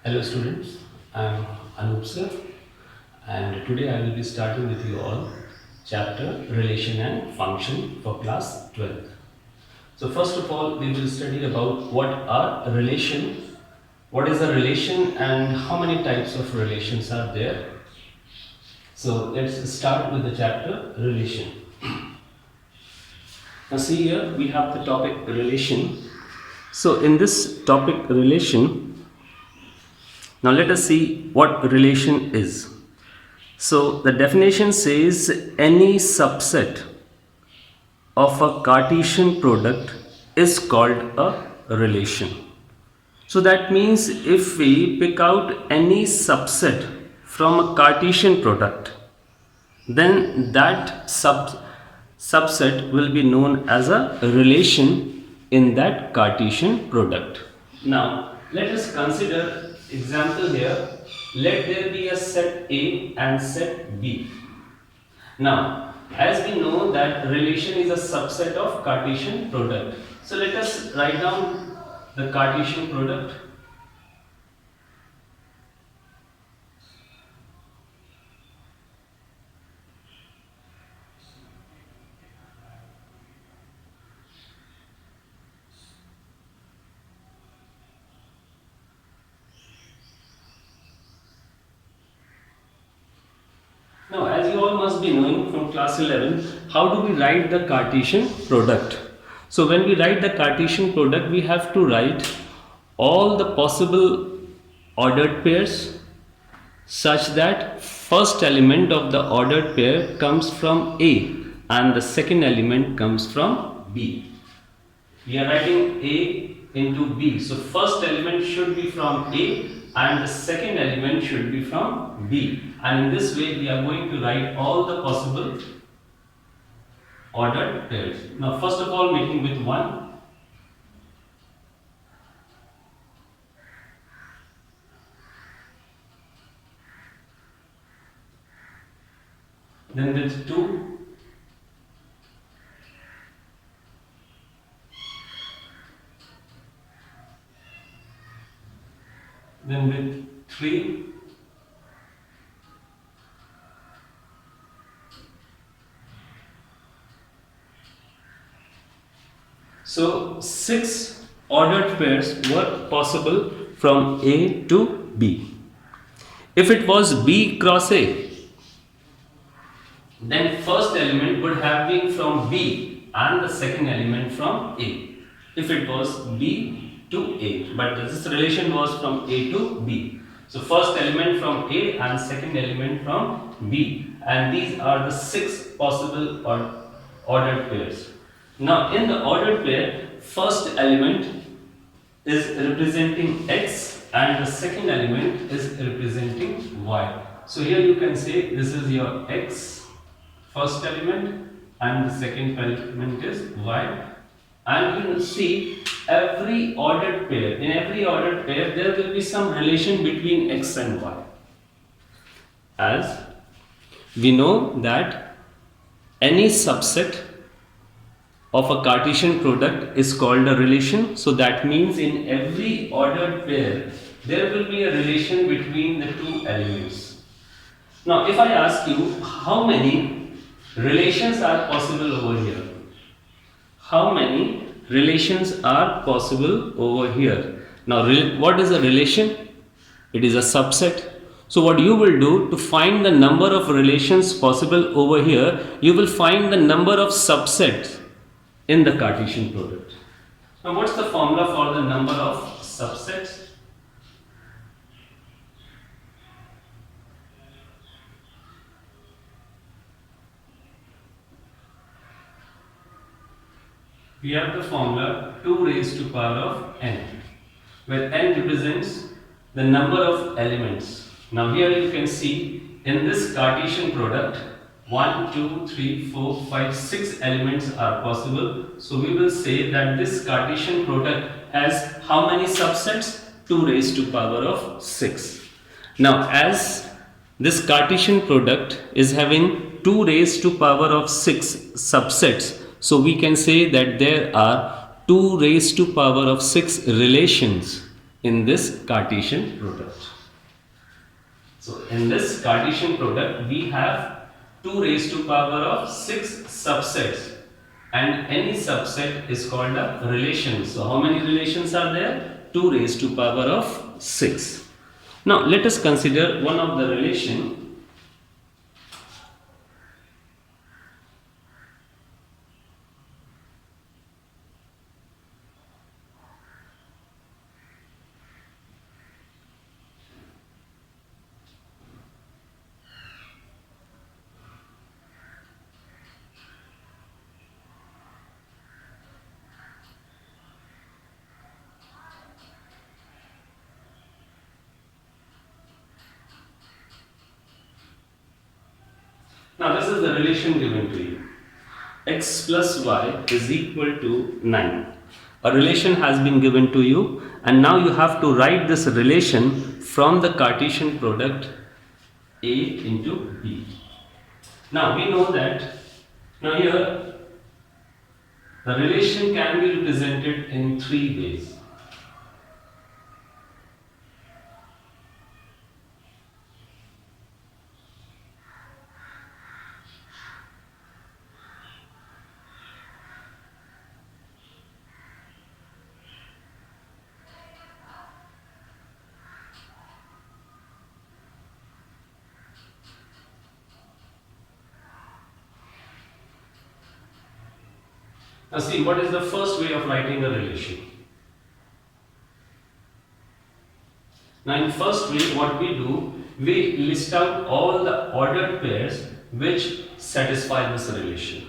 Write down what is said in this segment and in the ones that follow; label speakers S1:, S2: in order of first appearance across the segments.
S1: Hello students, I am Anup sir and today I will be starting with you all chapter relation and function for class 12th. So first of all we will study about what are relation, what is a relation and how many types of relations are there. So let's start with the chapter relation. Now see here we have the topic relation. So in this topic relation, now let us see what relation is. So the definition says any subset of a Cartesian product is called a relation. So that means if we pick out any subset from a Cartesian product, then that subset will be known as a relation in that Cartesian product. Now let us consider example here. Let there be a set A and set B. Now as we know that relation is a subset of Cartesian product. So let us write down the Cartesian product. Now, as you all must be knowing from class 11, how do we write the Cartesian product? So, when we write the Cartesian product, we have to write all the possible ordered pairs such that first element of the ordered pair comes from A and the second element comes from B. We are writing A into B. So first element should be from A and the second element should be from B. And in this way we are going to write all the possible ordered pairs. Now first of all making with 1. Then with 2. Then with 3. So 6 ordered pairs were possible from A to B. If it was B cross A, then first element would have been from B and the second element from A. If it was B to A, but this relation was from A to B. So first element from A and second element from B, and these are the 6 possible ordered pairs. Now in the ordered pair, first element is representing X and the second element is representing Y. So here you can say this is your X, first element, and the second element is Y. And you will see every ordered pair, in every ordered pair there will be some relation between X and Y. As we know that any subset of a Cartesian product is called a relation. So that means in every ordered pair there will be a relation between the two elements. Now if I ask you how many relations are possible over here? How many relations are possible over here? Now what is a relation? It is a subset. So what you will do to find the number of relations possible over here, you will find the number of subsets in the Cartesian product. Now what's the formula for the number of subsets? We have the formula 2 raised to power of n, where n represents the number of elements. Now here you can see in this Cartesian product 1, 2, 3, 4, 5, 6 elements are possible. So we will say that this Cartesian product has how many subsets? 2 raised to power of 6. Now as this Cartesian product is having 2 raised to power of 6 subsets, so we can say that there are 2 raised to power of 6 relations in this Cartesian product. So in this Cartesian product, we have 2 raised to power of 6 subsets, and any subset is called a relation. So how many relations are there? 2 raised to power of 6. Now let us consider one of the relation. Now this is the relation given to you. X plus y is equal to 9. A relation has been given to you, and now you have to write this relation from the Cartesian product A into B. Now we know that, now here the relation can be represented in 3 ways. Now see, what is the first way of writing a relation? Now in first way, what we do, we list out all the ordered pairs which satisfy this relation.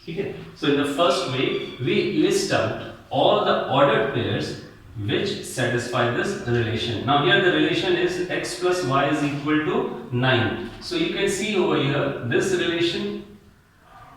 S1: Okay? So in the first way, we list out all the ordered pairs which satisfy this relation. Now here the relation is x plus y is equal to 9. So you can see over here, this relation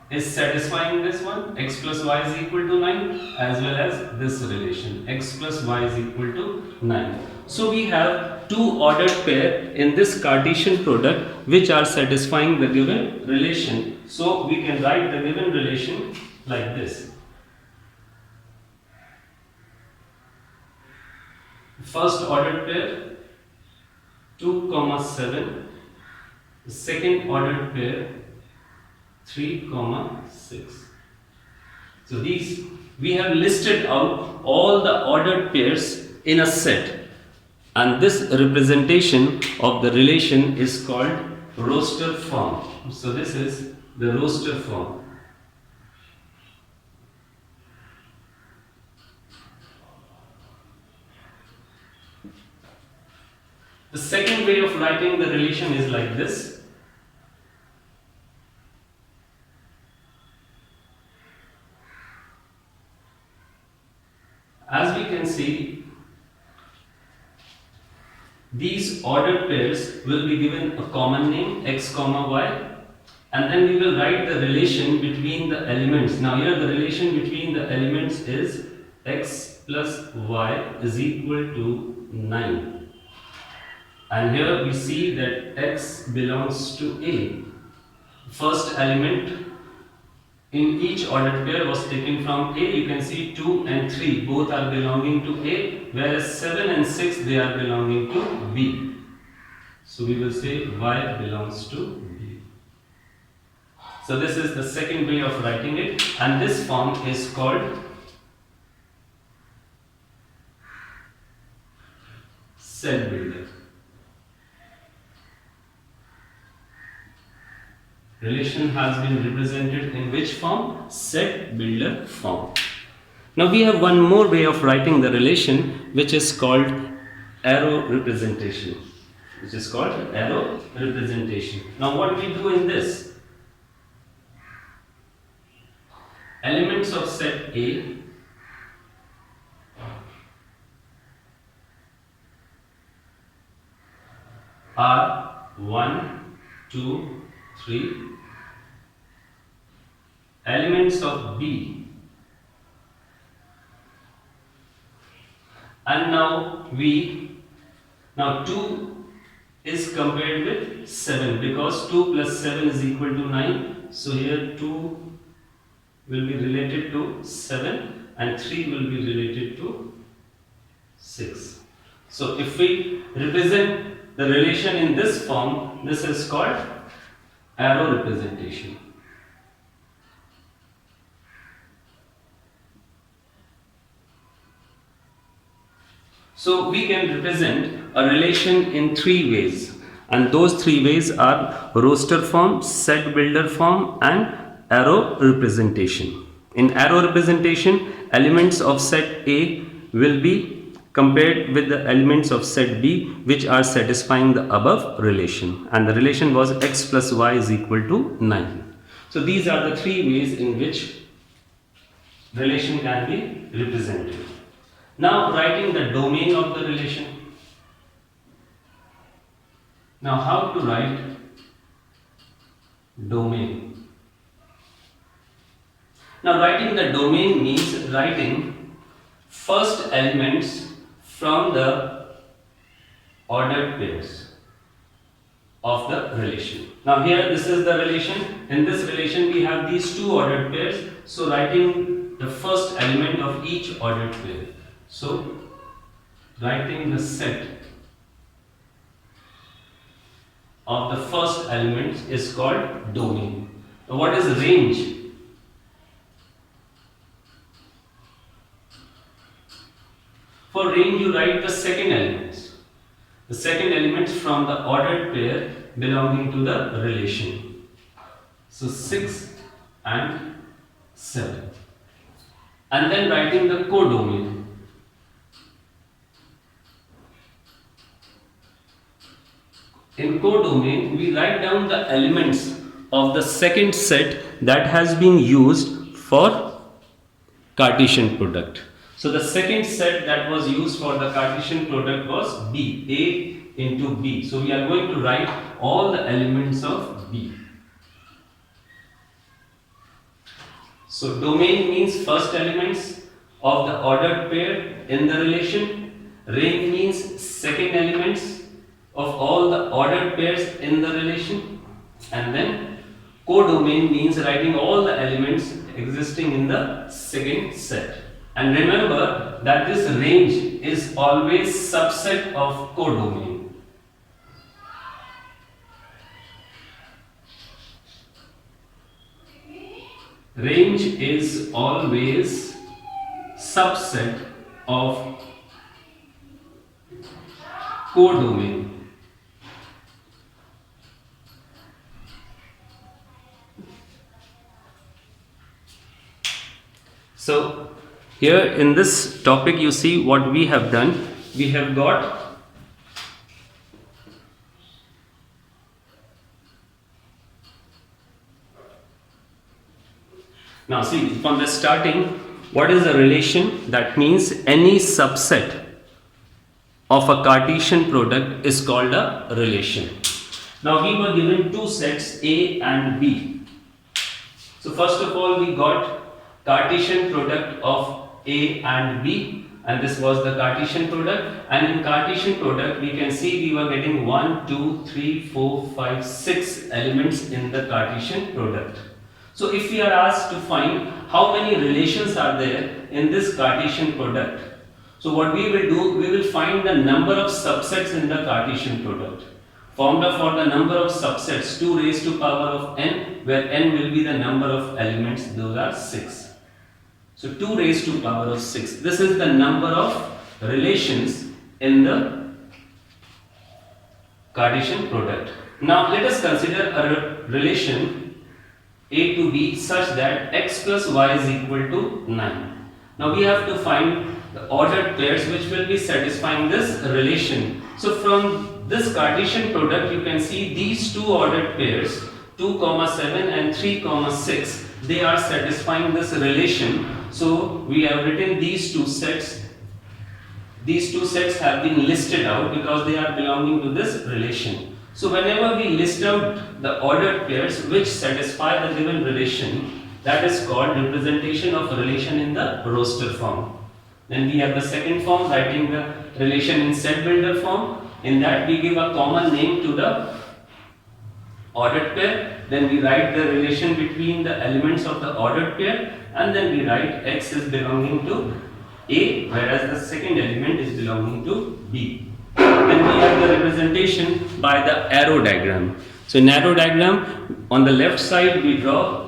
S1: is satisfying this one, x plus y is equal to 9, as well as this relation, x plus y is equal to 9. So we have 2 ordered pair in this Cartesian product which are satisfying the given relation. So we can write the given relation like this. First ordered pair 2, 7, second ordered pair 3, 6. So these, we have listed out all the ordered pairs in a set, and this representation of the relation is called roster form. So this is the roster form. The second way of writing the relation is like this. As we can see, these ordered pairs will be given a common name x, y, and then we will write the relation between the elements. Now here the relation between the elements is x plus y is equal to 9. And here we see that x belongs to A. First element in each ordered pair was taken from A. You can see 2 and 3 both are belonging to A, whereas 7 and 6 they are belonging to B. So we will say y belongs to B. So this is the second way of writing it, and this form is called set builder. Relation has been represented in which form? Set builder form. Now we have one more way of writing the relation, which is called arrow representation. Now what we do in this? Elements of set A are 1, 2, 3. Elements of B, and now 2 is compared with 7 because 2 plus 7 is equal to 9. So here 2 will be related to 7 and 3 will be related to 6. So if we represent the relation in this form, this is called arrow representation. So we can represent a relation in three ways, and those three ways are roster form, set builder form, and arrow representation. In arrow representation, elements of set A will be compared with the elements of set B, which are satisfying the above relation, and the relation was x plus y is equal to 9. So these are the three ways in which relation can be represented. Now writing the domain of the relation. Now how to write domain? Now writing the domain means writing first elements from the ordered pairs of the relation. Now here this is the relation. In this relation we have these two ordered pairs. So writing the first element of each ordered pair. So writing the set of the first element is called domain. Now what is range? For range you write the second elements. The second elements from the ordered pair belonging to the relation. So 6 and 7. And then writing the codomain. In codomain, we write down the elements of the second set that has been used for Cartesian product. So the second set that was used for the Cartesian product was B, A into B. So we are going to write all the elements of B. So domain means first elements of the ordered pair in the relation. Range means second elements of all the ordered pairs in the relation, and then codomain means writing all the elements existing in the second set. And remember that this range is always subset of codomain. Range is always subset of codomain. So here in this topic you see what we have done. We have got now see from the starting what is a relation? That means any subset of a Cartesian product is called a relation. Now we were given two sets A and B. So first of all we got Cartesian product of A and B, and this was the Cartesian product. And in Cartesian product we can see we were getting 1, 2, 3, 4, 5, 6 elements in the Cartesian product. So if we are asked to find how many relations are there in this Cartesian product, so what we will do, we will find the number of subsets in the Cartesian product. Formula for the number of subsets, 2 raised to power of n, where n will be the number of elements, those are 6. So 2 raised to power of 6. This is the number of relations in the Cartesian product. Now let us consider a relation A to B such that x plus y is equal to 9. Now we have to find the ordered pairs which will be satisfying this relation. So from this Cartesian product you can see these two ordered pairs 2, 7 and 3, 6, they are satisfying this relation. So we have written these two sets. These two sets have been listed out because they are belonging to this relation. So whenever we list out the ordered pairs which satisfy the given relation, that is called representation of a relation in the roster form. Then we have the second form, writing the relation in set builder form. In that we give a common name to the ordered pair. Then we write the relation between the elements of the ordered pair, and then we write x is belonging to A, whereas the second element is belonging to B. Then we have the representation by the arrow diagram. So in arrow diagram, on the left side we draw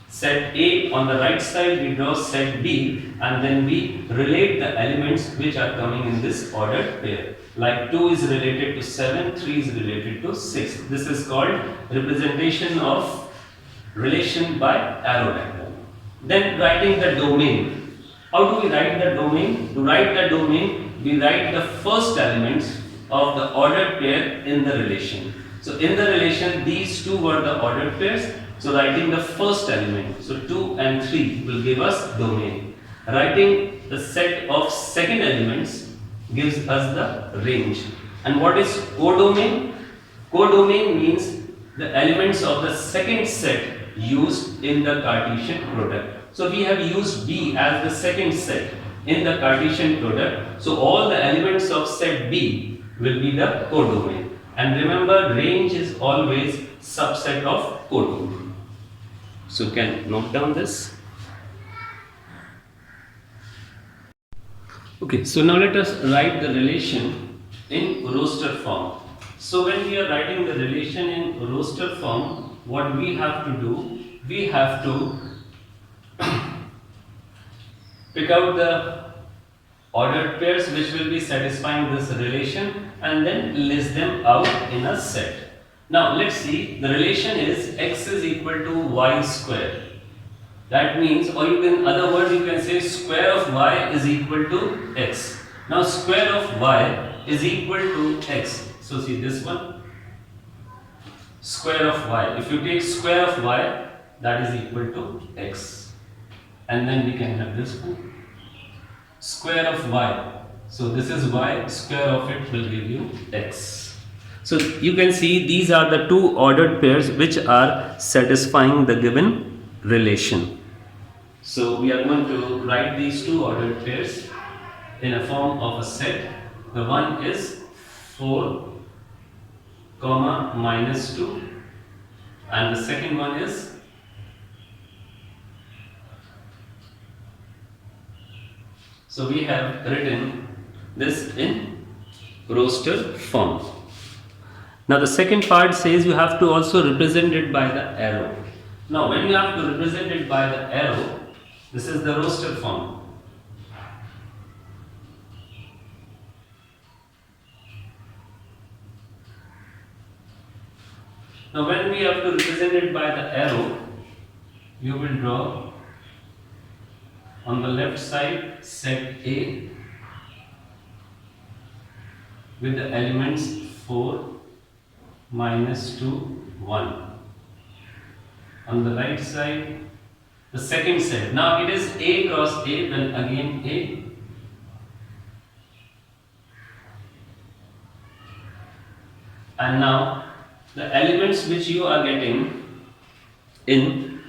S1: set A, on the right side we draw set B, and then we relate the elements which are coming in this ordered pair. Like 2 is related to 7, 3 is related to 6. This is called representation of relation by arrow diagram. Then writing the domain. How do we write the domain? To write the domain, we write the first elements of the ordered pair in the relation. So in the relation, these two were the ordered pairs. So writing the first element, so 2 and 3 will give us domain. Writing the set of second elements gives us the range. And what is codomain? Codomain means the elements of the second set used in the Cartesian product. So we have used B as the second set in the Cartesian product. So all the elements of set B will be the codomain. And remember, range is always subset of codomain. So you can note down this. Okay, so now let us write the relation in roster form. So when we are writing the relation in roster form, what we have to do, we have to pick out the ordered pairs which will be satisfying this relation and then list them out in a set. Now let's see, the relation is x is equal to y square. That means, or you can, other words you can say square of y is equal to x. Now square of y is equal to x. So see this one, square of y. If you take square of y, that is equal to x. And then we can have this one, square of y. So this is y, square of it will give you x. So you can see these are the two ordered pairs which are satisfying the given relation. So we are going to write these two ordered pairs in a form of a set. The one is 4, minus 2, and the second one is so we have written this in roster form. Now the second part says you have to also represent it by the arrow. Now when you have to represent it by the arrow, this is the roster form. Now when we have to represent it by the arrow, you will draw on the left side set A with the elements 4, minus 2, 1. On the right side, the second set. Now it is A cross A, then again A. And now the elements which you are getting in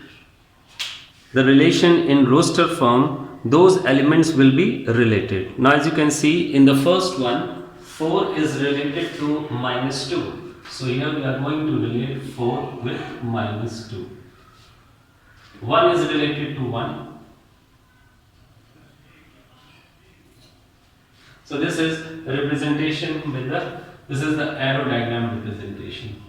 S1: the relation in roster form, those elements will be related. Now as you can see in the first one, 4 is related to minus 2. So here we are going to relate 4 with minus 2. 1 is related to 1. So this is representation with this is the arrow diagram representation.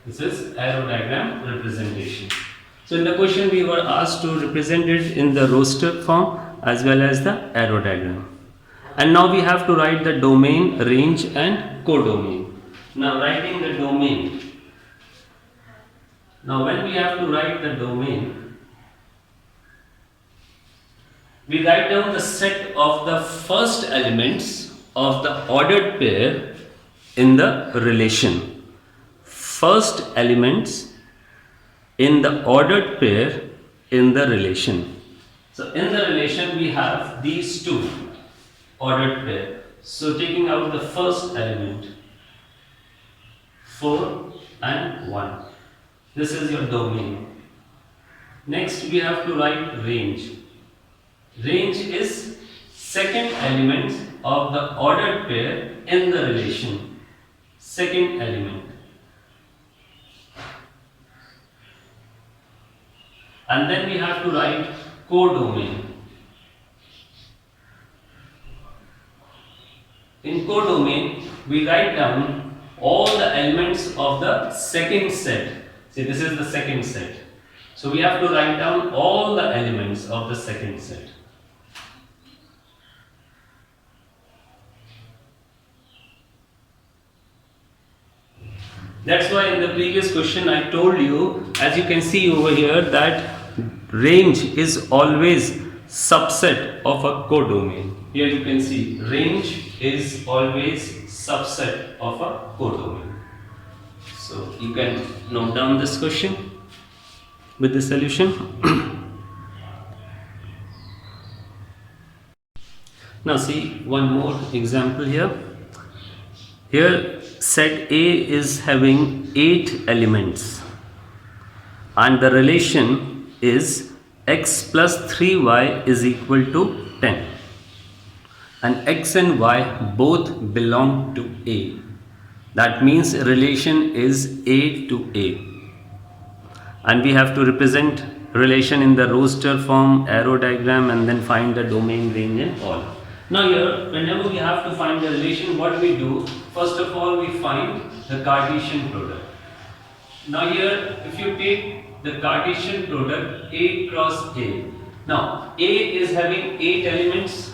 S1: This is arrow diagram representation. So in the question we were asked to represent it in the roster form as well as the arrow diagram. And now we have to write the domain, range and codomain. Now writing the domain. Now when we have to write the domain, we write down the set of the first elements of the ordered pair in the relation. First elements in the ordered pair in the relation. So in the relation we have these two ordered pair. So taking out the first element, 4 and 1. This is your domain. Next we have to write range. Range is second element of the ordered pair in the relation. Second element. and then we have to write codomain. In codomain, we write down all the elements of the second set. See, this is the second set. So we have to write down all the elements of the second set. That's why in the previous question I told you, as you can see over here, that range is always subset of a codomain. Here you can see range is always subset of a codomain. So you can note down this question with the solution. Now see one more example here. Here set A is having 8 elements and the relation is x plus 3y is equal to 10, and x and y both belong to A. That means relation is A to A, and we have to represent relation in the roster form, arrow diagram, and then find the domain, range and all. Now here, whenever we have to find the relation, what we do, first of all we find the Cartesian product. Now here, if you take the Cartesian product A cross A, now A is having 8 elements,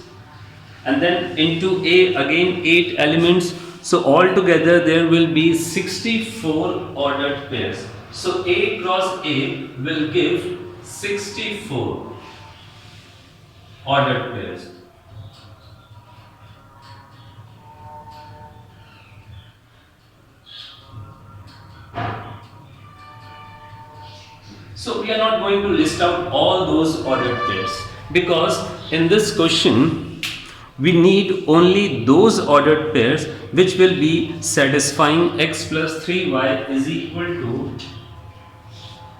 S1: and then into A again 8 elements, so altogether there will be 64 ordered pairs. So A cross A will give 64 ordered pairs. So we are not going to list out all those ordered pairs, because in this question we need only those ordered pairs which will be satisfying x plus 3y is equal to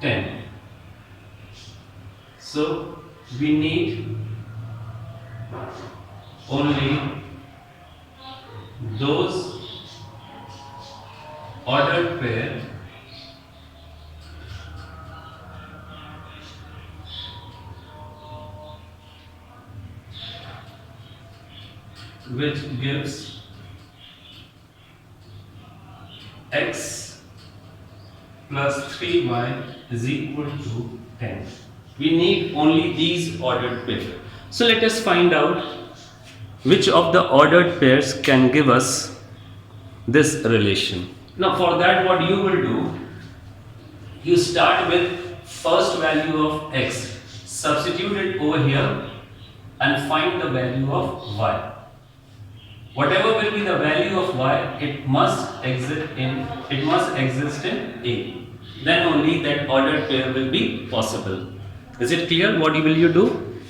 S1: 10. So we need only those ordered pair which gives x plus 3y is equal to 10. We need only these ordered pairs. So let us find out which of the ordered pairs can give us this relation. Now for that, what you will do, you start with first value of x, substitute it over here and find the value of y. Whatever will be the value of y, it must exist in A. Then only that ordered pair will be possible. Is it clear? What will you do?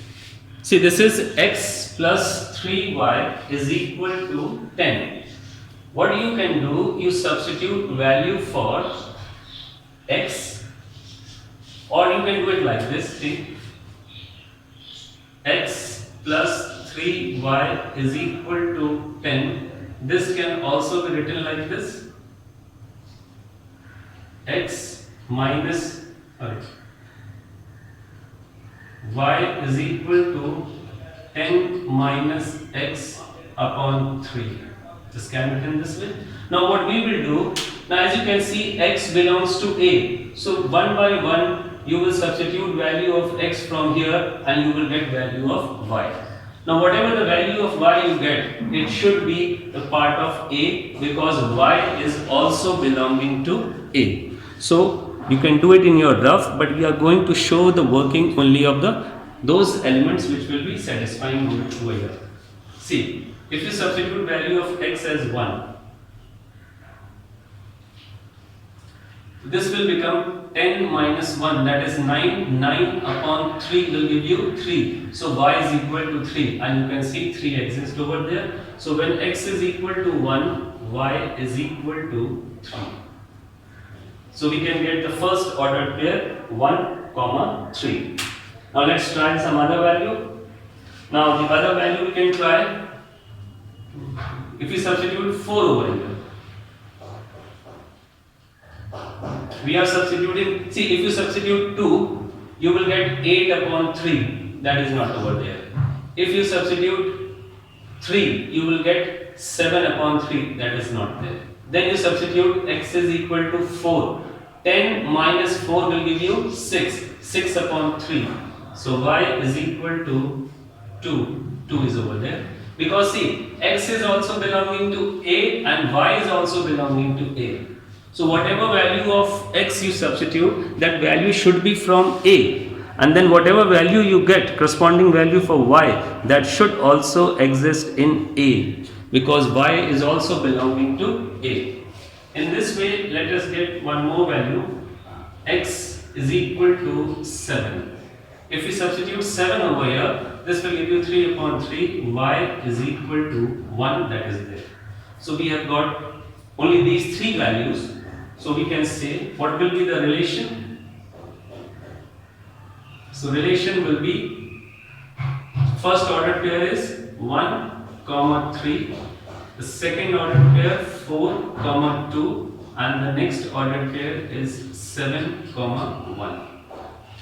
S1: See, this is x plus 3y is equal to 10. What you can do, you substitute value for x, or you can do it like this. See, x plus 3y is equal to 10. This can also be written like this. X minus y is equal to 10 minus x upon 3. Just can be written this way. Now what we will do, now as you can see, x belongs to A. So one by one you will substitute value of x from here and you will get value of y. Now whatever the value of y you get, it should be the part of A, because y is also belonging to A. So you can do it in your rough, but we are going to show the working only of those elements which will be satisfying over here. See, if you substitute value of x as 1, this will become 10 minus 1, that is 9. 9 upon 3 will give you 3. So y is equal to 3, and you can see 3 exists over there. So when x is equal to 1, y is equal to 3. So we can get the first ordered pair 1, 3. Now let's try some other value. Now the other value we can try, if we substitute 4 over here. We are substituting, see, if you substitute 2, you will get 8 upon 3, that is not over there. If you substitute 3, you will get 7 upon 3, that is not there. Then you substitute x is equal to 4. 10 minus 4 will give you 6. 6 upon 3. So y is equal to 2. 2 is over there. Because see, x is also belonging to a and y is also belonging to a. So whatever value of x you substitute, that value should be from a. And then whatever value you get, corresponding value for y, that should also exist in a. Because y is also belonging to a. In this way, let us get one more value. X is equal to 7. If we substitute 7 over here, this will give you 3 upon 3. Y is equal to 1, that is there. So we have got only these three values. So we can say what will be the relation? So relation will be, first order pair is 1, 3. The second order pair 4, 2, and the next order pair is 7, 1.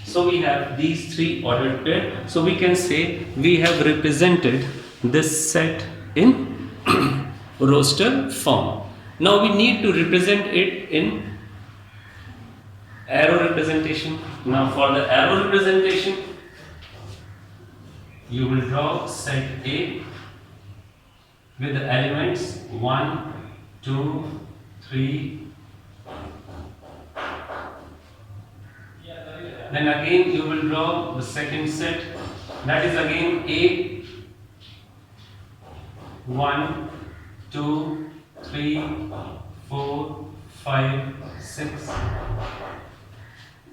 S1: So we have these three ordered pair. So we can say we have represented this set in roster form. Now we need to represent it in arrow representation. Now for the arrow representation, you will draw set A with the elements 1, 2, 3. Then again you will draw the second set, that is again A, 1, 2, 3, 4, 5, 6.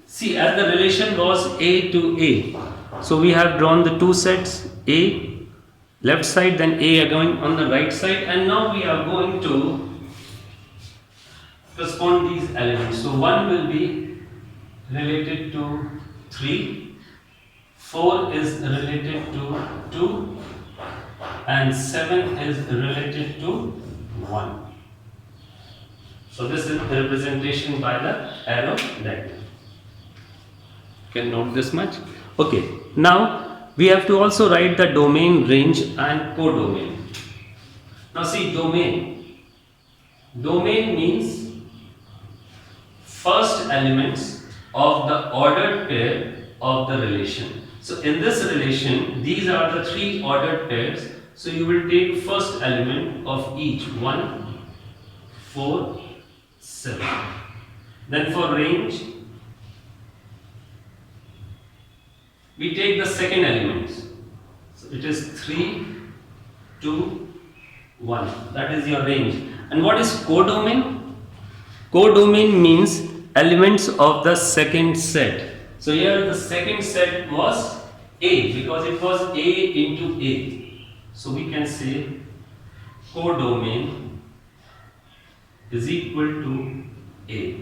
S1: See, as the relation was A to A, so we have drawn the two sets, A left side, then A are going on the right side, and now we are going to correspond these elements. So 1 will be related to 3, 4 is related to 2, and 7 is related to 1. So this is the representation by the arrow diagram. You can note this much. Okay, now we have to also write the domain, range and codomain. Now see, domain. Domain means first elements of the ordered pair of the relation. So in this relation, these are the three ordered pairs. So you will take first element of each, 1, 4, 7. Then for range, we take the second element. So it is 3, 2, 1. That is your range. And what is codomain? Codomain means elements of the second set. So here the second set was A, because it was A into A. So we can say codomain is equal to A.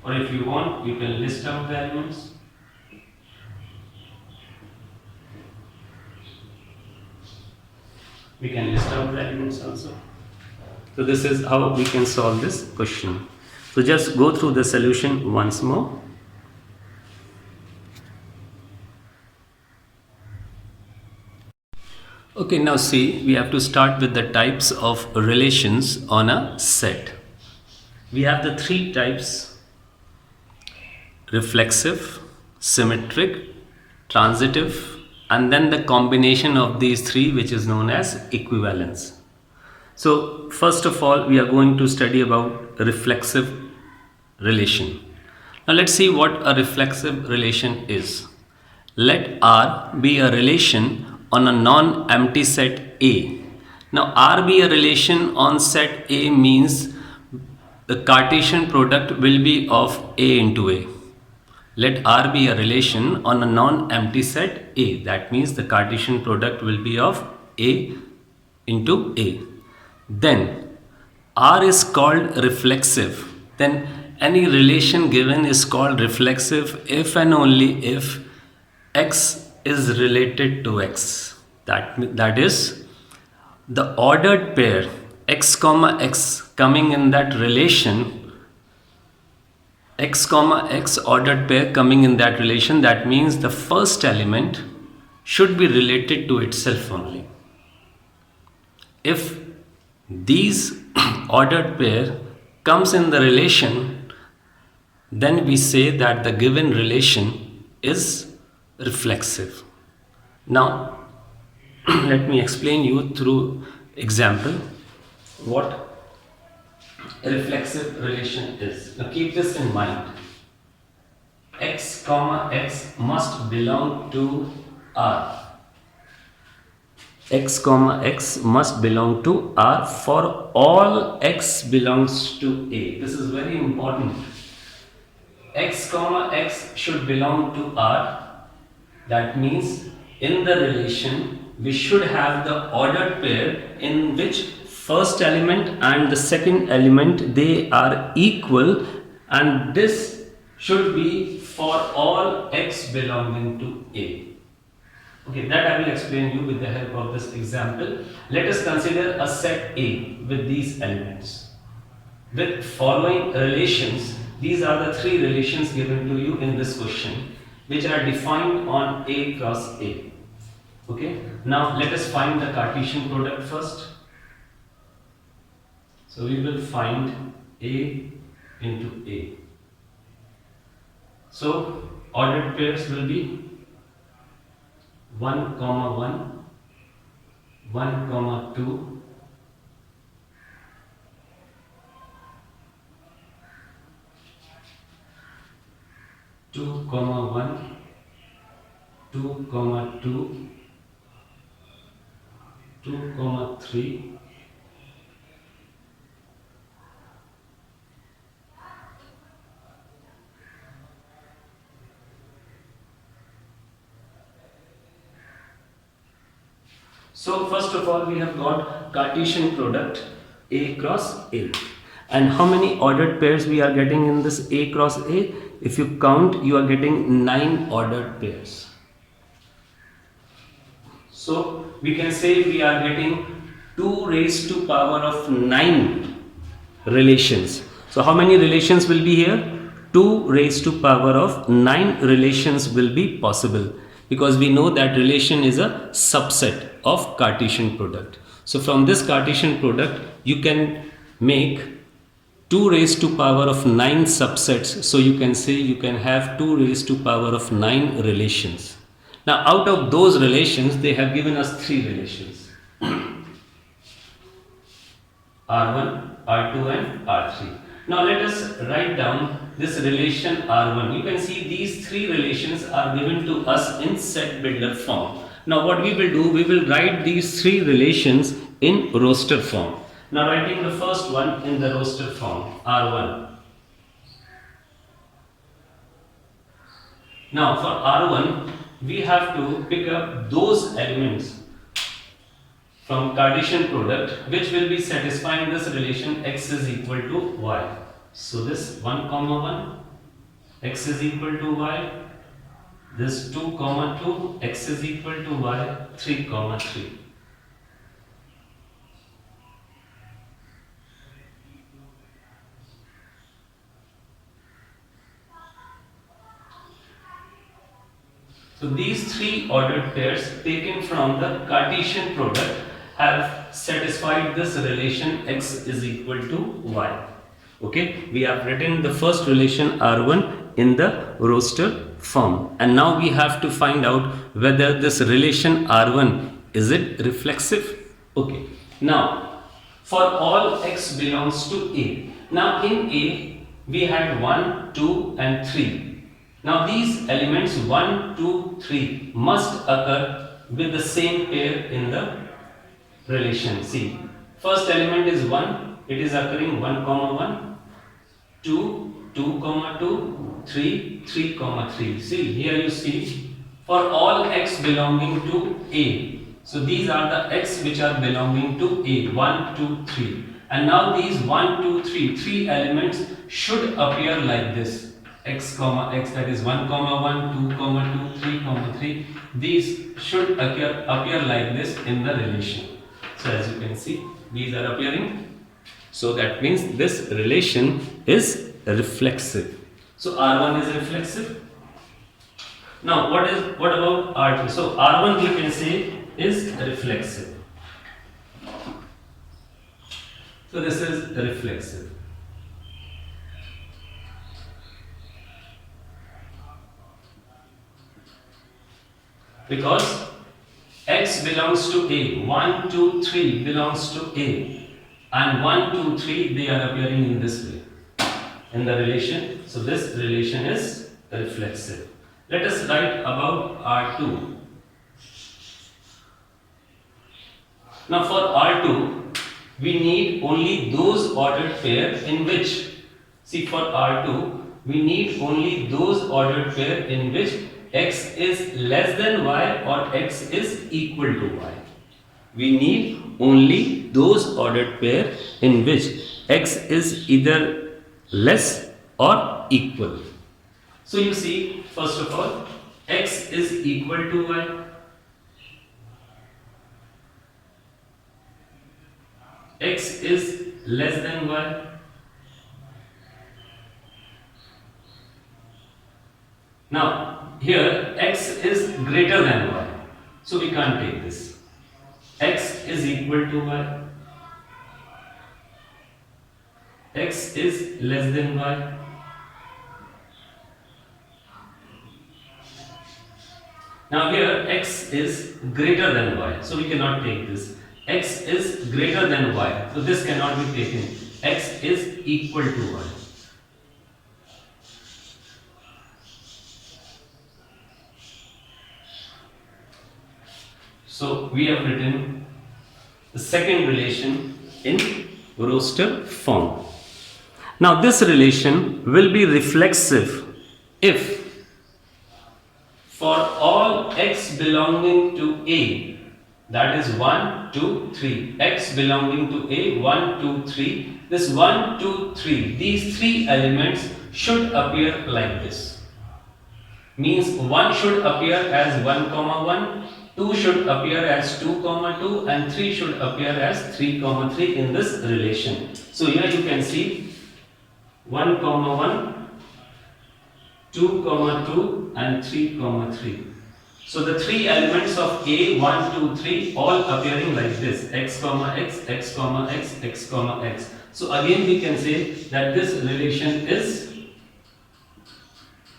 S1: Or if you want, you can list out the elements. We can list out the elements also. So this is how we can solve this question. So just go through the solution once more. Okay, now see, we have to start with the types of relations on a set. We have the three types: reflexive, symmetric, transitive, and then the combination of these three, which is known as equivalence. So first of all, we are going to study about reflexive relation. Now let's see what a reflexive relation is. Let R be a relation on a non-empty set A. Now R be a relation on set A means the Cartesian product will be of A into A. Let R be a relation on a non-empty set A. That means the Cartesian product will be of A into A. Then R is called reflexive. Then any relation given is called reflexive if and only if X is related to X. That is, the ordered pair x comma x coming in that relation, x comma x ordered pair coming in that relation, that means the first element should be related to itself only. If these ordered pair comes in the relation, then we say that the given relation is reflexive. Now let me explain you through example what a reflexive relation is. Now keep this in mind. X comma x must belong to R. X comma x must belong to R for all x belongs to A. This is very important. X comma x should belong to R. That means in the relation we should have the ordered pair in which first element and the second element, they are equal, and this should be for all x belonging to A. Okay, that I will explain you with the help of this example. Let us consider a set A with these elements. With following relations, these are the three relations given to you in this question, which are defined on A cross A. Okay, now let us find the Cartesian product first. So we will find A into A. So ordered pairs will be 1 comma 1, 1 comma 2, 2 comma 1, 2 comma 2, 2 comma 3, so first of all we have got Cartesian product A cross A. And how many ordered pairs we are getting in this A cross A? If you count, you are getting 9 ordered pairs. So we can say we are getting 2 raised to power of 9 relations. So how many relations will be here? 2 raised to power of 9 relations will be possible, because we know that relation is a subset of Cartesian product. So from this Cartesian product you can make 2 raised to power of 9 subsets. So you can say you can have 2 raised to power of 9 relations. Now out of those relations they have given us 3 relations. R1, R2 and R3. Now let us write down this relation R1. You can see these 3 relations are given to us in set builder form. Now what we will do, we will write these 3 relations in roster form. Now writing the first one in the roster form, R1. Now for R1, we have to pick up those elements from Cartesian product which will be satisfying this relation x is equal to y. So this 1 comma 1, x is equal to y. This 2 comma 2, x is equal to y, 3 comma 3. So these 3 ordered pairs taken from the Cartesian product have satisfied this relation x is equal to y. Okay, we have written the first relation R1 in the roster form, and now we have to find out whether this relation R1 is it reflexive. Okay, now for all x belongs to A. Now in A we had 1, 2 and 3. Now these elements 1, 2, 3 must occur with the same pair in the relation. See, first element is 1, it is occurring 1 comma 1, 2, 2 comma 2, 3, 3 comma 3. See, here you see for all x belonging to A. So these are the x which are belonging to A, 1, 2, 3. And now these 1, 2, 3, 3 elements should appear like this. X comma x, that is 1 comma 1, 2 comma 2, 3 comma 3. These should appear like this in the relation. So as you can see, These are appearing. So that means this relation is reflexive. So R1 is reflexive. Now what about R2? So R1 we can say is reflexive. So this is reflexive. Because X belongs to A, 1, 2, 3 belongs to A, and 1, 2, 3 they are appearing in this way in the relation. So this relation is reflexive. Let us write about R2. Now for R2, we need only those ordered pair in which, see for R2, we need only those ordered pair in which X is less than Y or X is equal to Y. We need only those ordered pair in which X is either less or equal. So you see, first of all, X is equal to Y. X is less than Y. Now, here X is greater than Y. So we can't take this. X is equal to Y. X is less than Y. Now here X is greater than Y. So we cannot take this. X is greater than Y. So this cannot be taken. X is equal to Y. So we have written the second relation in roster form. Now this relation will be reflexive if for all X belonging to A, that is 1, 2, 3, X belonging to A, 1, 2, 3, this 1, 2, 3, these three elements should appear like this. Means 1 should appear as 1, 1, 2 should appear as 2, 2, and 3 should appear as 3, 3 in this relation. So here you can see 1, 1, 2, 2, and 3, 3. So the three elements of A, 1, 2, 3 all appearing like this, X, X, X, X, X, X. So again we can say that this relation is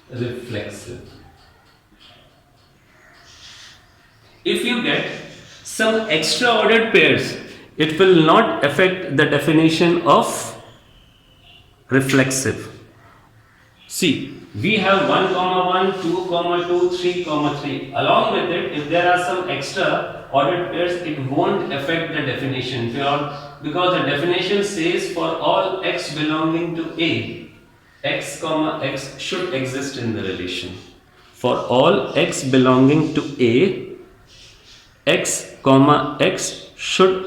S1: reflexive. If you get some extra ordered pairs, it will not affect the definition of reflexive. See, we have 1, 1, 2, 2, 3, 3. Along with it, if there are some extra ordered pairs, it won't affect the definition because the definition says for all X belonging to A, X, X should exist in the relation. For all X belonging to A, X, X should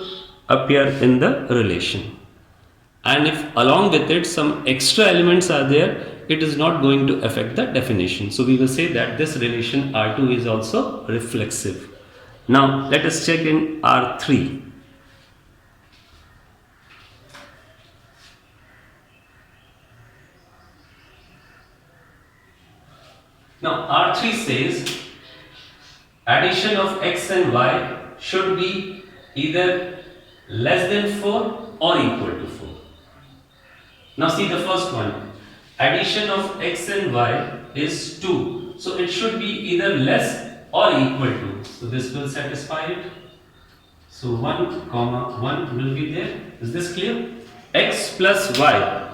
S1: appear in the relation. And if along with it some extra elements are there, it is not going to affect the definition. So we will say that this relation R2 is also reflexive. Now let us check in R3. Now R3 says addition of X and Y should be either less than 4 or equal to 4. Now see the first one. Addition of X and Y is 2. So it should be either less or equal to. So this will satisfy it. So 1, 1 will be there. Is this clear? X plus Y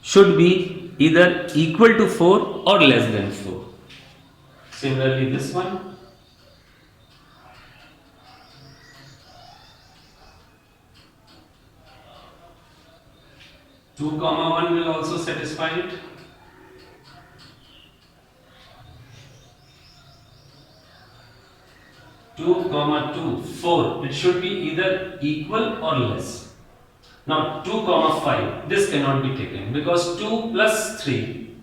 S1: should be either equal to 4 or less than 4. Similarly this one. Two, 1 will also satisfy it. 2, 2, 4. It should be either equal or less. Now 2, 5. This cannot be taken because 2 plus 3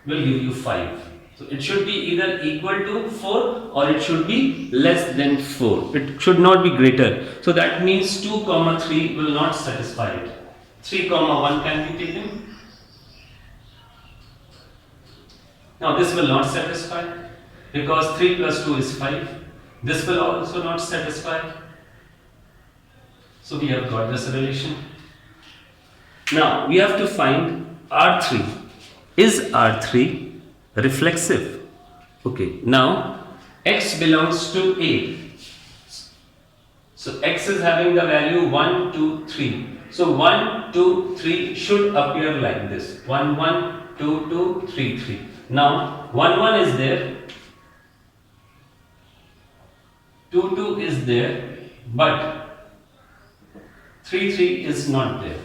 S1: will give you 5. So it should be either equal to 4 or it should be less than 4. It should not be greater. So that means 2 comma 3 will not satisfy it. 3 comma 1 can be taken. Now this will not satisfy because 3 plus 2 is 5. This will also not satisfy. So we have got this relation. Now we have to find R3. Is R3 reflexive? Okay, now x belongs to A. So x is having the value 1, 2, 3. So 1, 2, 3 should appear like this. 1, 1, 2, 2, 3, 3. Now 1, 1 is there. 2, 2 is there. But 3, 3 is not there.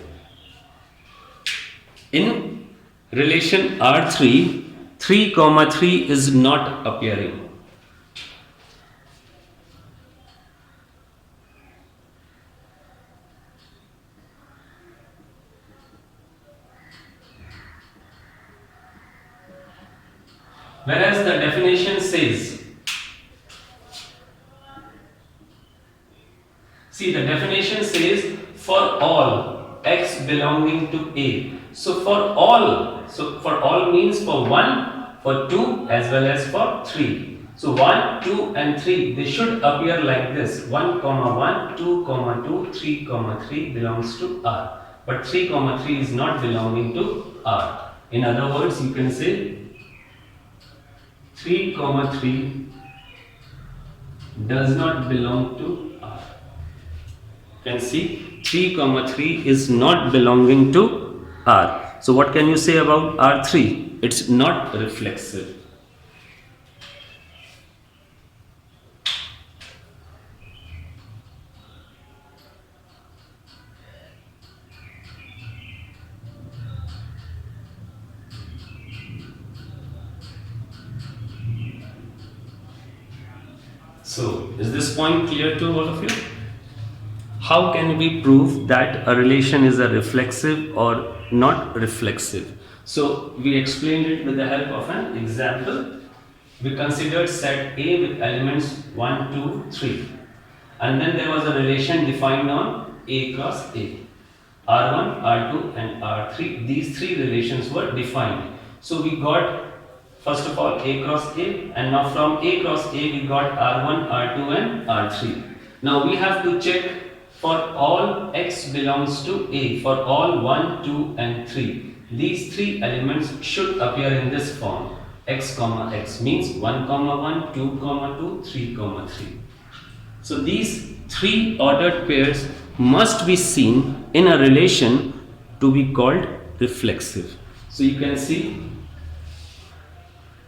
S1: In relation R3, 3 comma 3 is not appearing. Whereas the definition says, see, the definition says for all x belonging to A. So for all means for 1, for 2 as well as for 3. So 1, 2 and 3, they should appear like this. 1 comma 1, 2 comma 2, 3 comma 3 belongs to R. But 3 comma 3 is not belonging to R. In other words, you can say 3 comma 3 does not belong to R. You can see 3 comma 3 is not belonging to R. So what can you say about R3? It's not reflexive. So is this point clear to all of you? How can we prove that a relation is a reflexive or not reflexive? So we explained it with the help of an example. We considered set A with elements 1, 2, 3. And then there was a relation defined on A cross A. R1, R2 and R3. These three relations were defined. So we got first of all A cross A, and now from A cross A we got R1, R2 and R3. Now we have to check for all x belongs to A, for all 1, 2 and 3. These three elements should appear in this form. X comma x means 1 comma 1, 2 comma 2, 3 comma 3. So these three ordered pairs must be seen in a relation to be called reflexive. So you can see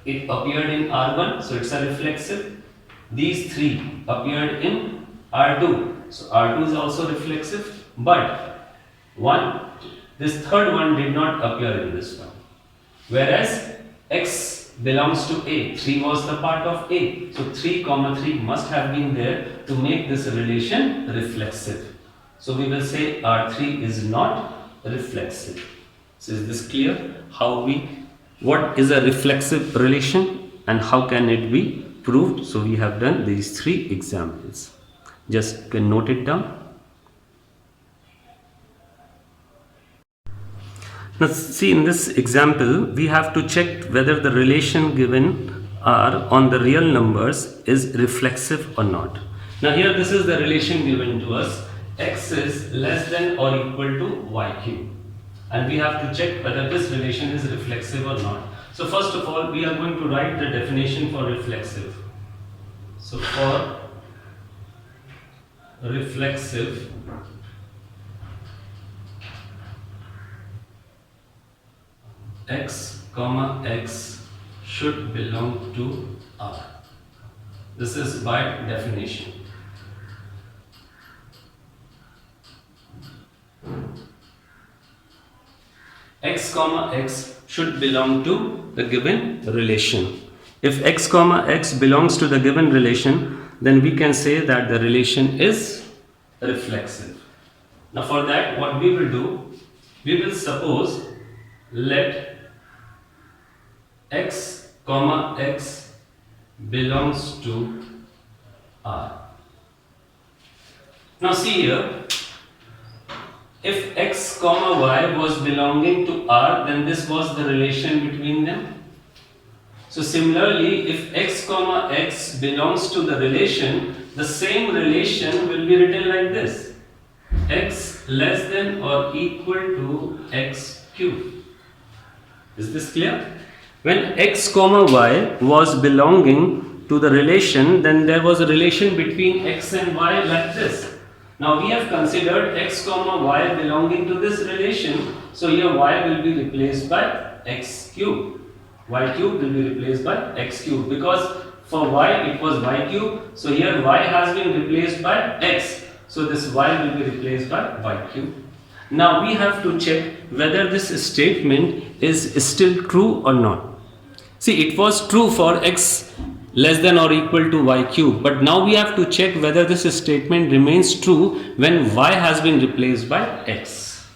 S1: it appeared in R1, so it's a reflexive. These three appeared in R2, so R2 is also reflexive. But this third one did not appear in this one. Whereas x belongs to A, 3 was the part of A, so 3 comma 3 must have been there to make this relation reflexive. So we will say R3 is not reflexive. So is this clear? What is a reflexive relation and how can it be proved? So we have done these three examples. Just can note it down. Now see, in this example we have to check whether the relation given R on the real numbers is reflexive or not. Now here this is the relation given to us. X is less than or equal to YQ. And we have to check whether this relation is reflexive or not. So first of all, we are going to write the definition for reflexive. So for reflexive, x comma x should belong to R. This is by definition. X comma x should belong to the given relation. If x comma x belongs to the given relation, then we can say that the relation is reflexive. Now for that, what we will do, we will suppose let x comma x belongs to R. Now see here, if x comma y was belonging to R, then this was the relation between them. So similarly, if x comma x belongs to the relation, the same relation will be written like this: x less than or equal to x cube. Is this clear? When x comma y was belonging to the relation, then there was a relation between x and y like this. Now we have considered x comma y belonging to this relation, so here y will be replaced by x cube. Y cube will be replaced by x cube, because for y it was y cube, so here y has been replaced by x, so this y will be replaced by y cube. Now we have to check whether this statement is still true or not. See, it was true for x less than or equal to y cube, but now we have to check whether this statement remains true when y has been replaced by x.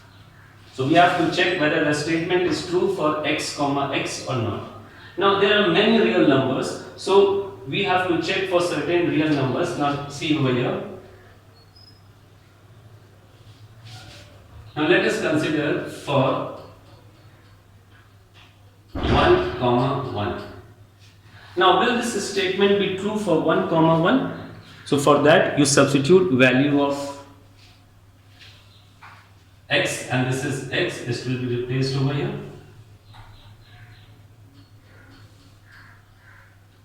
S1: So we have to check whether the statement is true for x comma x or not. Now there are many real numbers, so we have to check for certain real numbers. Now see over here. Now let us consider for 1 comma 1. Now will this statement be true for 1 comma 1? So for that you substitute value of x, and this is x, this will be replaced over here.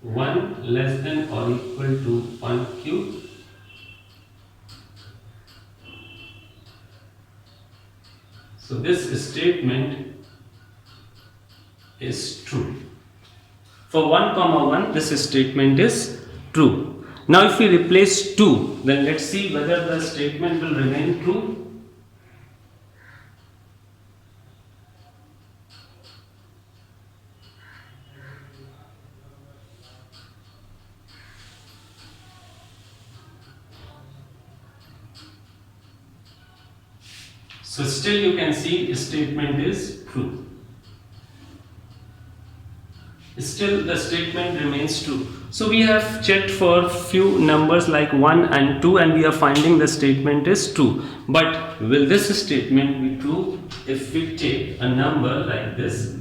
S1: 1 less than or equal to 1 cube. So this statement is true. For 1 comma 1, this statement is true. Now if we replace 2, then let's see whether the statement will remain true. So still you can see statement is true. Still the statement remains true. So we have checked for few numbers like 1 and 2, and we are finding the statement is true. But will this statement be true if we take a number like this?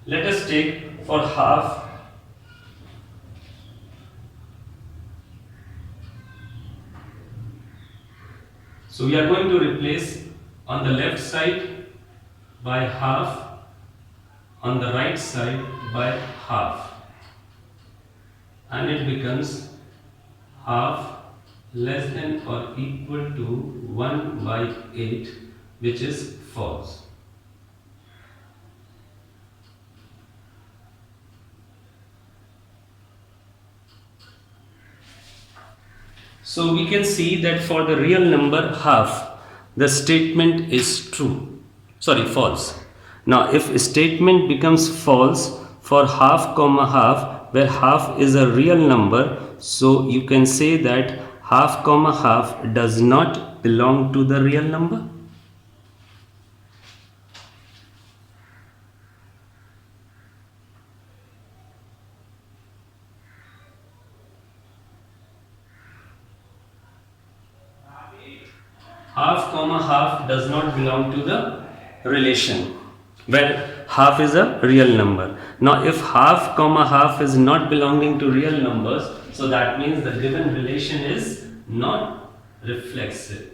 S1: Let us take for half. So we are going to replace on the left side by half, on the right side by half, and it becomes half less than or equal to 1 by 8, which is false. So we can see that for the real number half, the statement is false. Now if statement becomes false for half comma half, where half is a real number, so you can say that half comma half does not belong to the real number. Half comma half does not belong to the relation where half is a real number. Now if half comma half is not belonging to real numbers, so that means the given relation is not reflexive.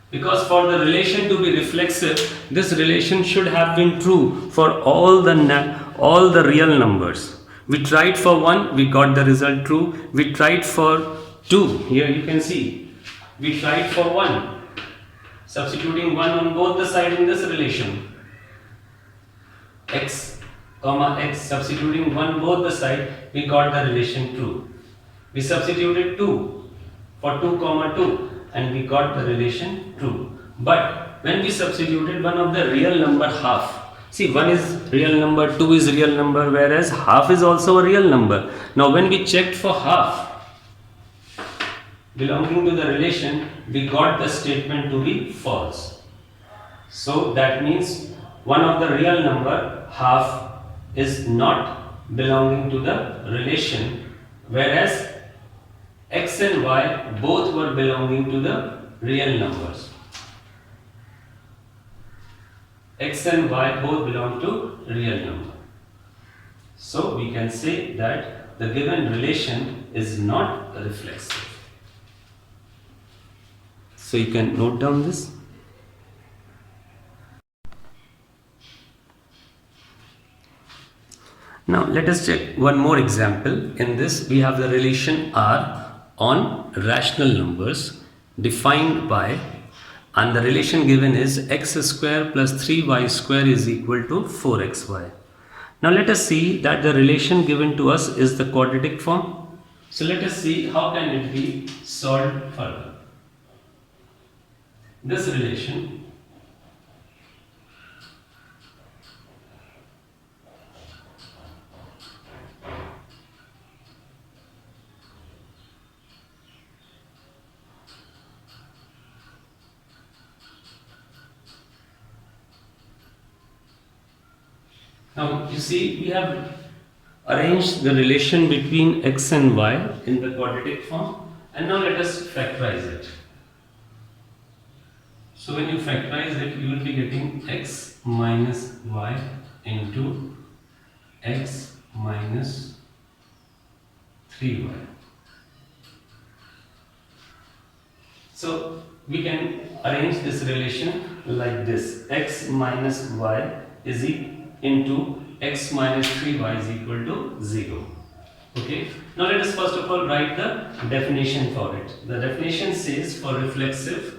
S1: Because for the relation to be reflexive, this relation should have been true for all the real numbers. We tried for 1, we got the result true. We tried for 2, here you can see. We tried for 1, substituting 1 on both the sides in this relation. X comma x, substituting 1 both the side, we got the relation true. We substituted 2 for 2 comma 2, and we got the relation true. But when we substituted one of the real number half, see, 1 is real number, 2 is real number, whereas half is also a real number. Now when we checked for half belonging to the relation, we got the statement to be false. So that means one of the real number, half, is not belonging to the relation, whereas x and y both were belonging to the real numbers. X and y both belong to real number. So we can say that the given relation is not reflexive. So you can note down this. Now let us check one more example. In this we have the relation R on rational numbers defined by, and the relation given is x square plus 3y square is equal to 4xy. Now let us see that the relation given to us is the quadratic form. So let us see how can it be solved further. This relation now you see we have arranged the relation between x and y in the quadratic form, and now let us factorize it. So when you factorize it, you will be getting x minus y into x minus 3y. So we can arrange this relation like this: x minus y is into x minus 3y is equal to 0. Okay. Now let us first of all write the definition for it. The definition says for reflexive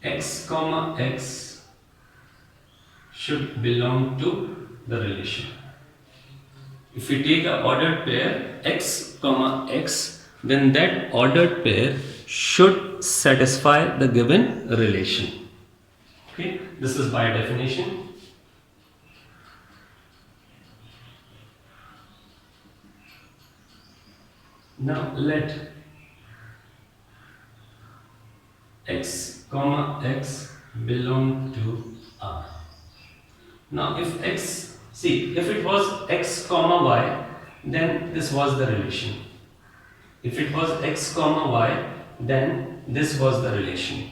S1: x comma x should belong to the relation. If we take an ordered pair x comma x, then that ordered pair should satisfy the given relation. Okay, this is by definition. Now let x comma x belong to R. Now if x, see, if it was x comma y, then this was the relation. If it was x comma y, then this was the relation.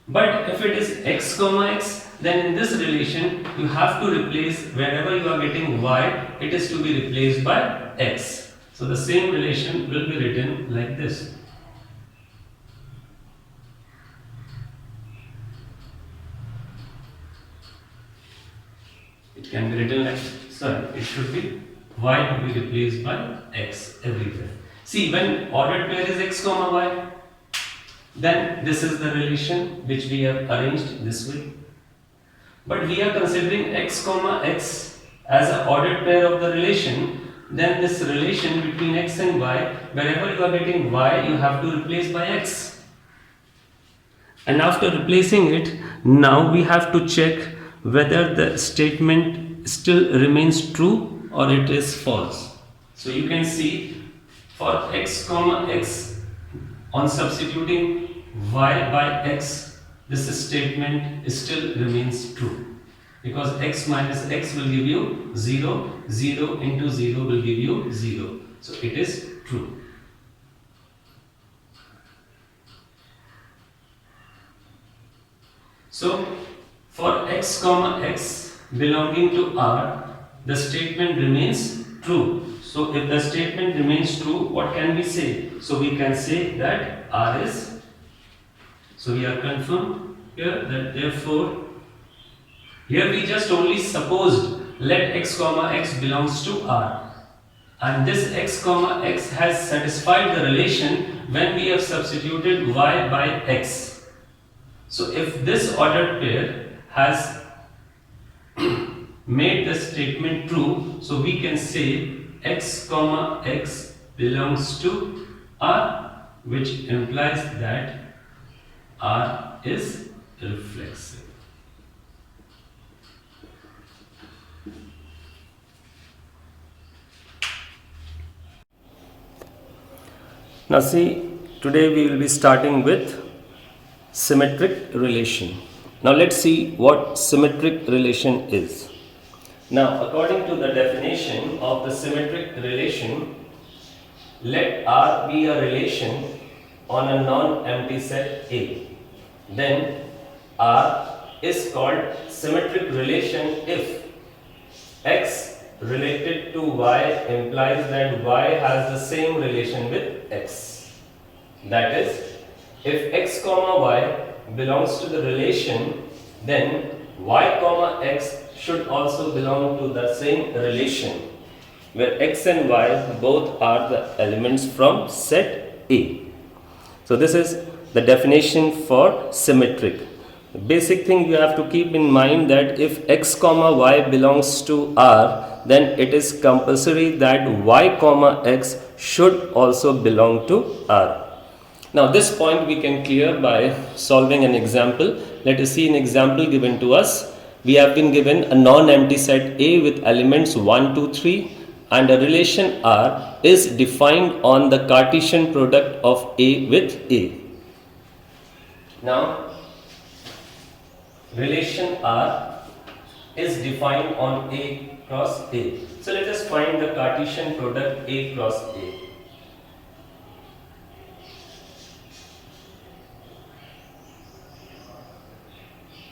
S1: But if it is x comma x, then in this relation you have to replace, wherever you are getting y, it is to be replaced by x. So the same relation will be written like this. It can be written like, sorry, it should be y to be replaced by x everywhere. See, when ordered pair is x comma y, then this is the relation which we have arranged this way. But we are considering x comma x as an ordered pair of the relation. Then this relation between x and y, wherever you are getting y, you have to replace by x. And after replacing it, now we have to check whether the statement still remains true or it is false. So you can see for x comma x, on substituting y by x, this statement still remains true. Because x minus x will give you 0, 0 into 0 will give you 0. So it is true. So for x comma x belonging to R, the statement remains true. So if the statement remains true, what can we say? So we can say that R is, so we are confirmed here that therefore, here we just only supposed let x comma x belongs to R, and this x comma x has satisfied the relation when we have substituted y by x. So if this ordered pair has made the statement true, so we can say x comma x belongs to R, which implies that R is reflexive. Now see, today we will be starting with symmetric relation. Now let's see what symmetric relation is. Now according to the definition of the symmetric relation, let R be a relation on a non-empty set A. Then R is called symmetric relation if X related to Y implies that Y has the same relation with X. That is, if X comma Y belongs to the relation, then Y comma X should also belong to the same relation, where X and Y both are the elements from set A. So this is the definition for symmetric. The basic thing you have to keep in mind that if X comma Y belongs to R, then it is compulsory that Y comma X should also belong to R. Now this point we can clear by solving an example. Let us see an example given to us. We have been given a non-empty set A with elements 1, 2, 3 and a relation R is defined on the Cartesian product of A with A. Now relation R is defined on A cross A. So let us find the Cartesian product A cross A.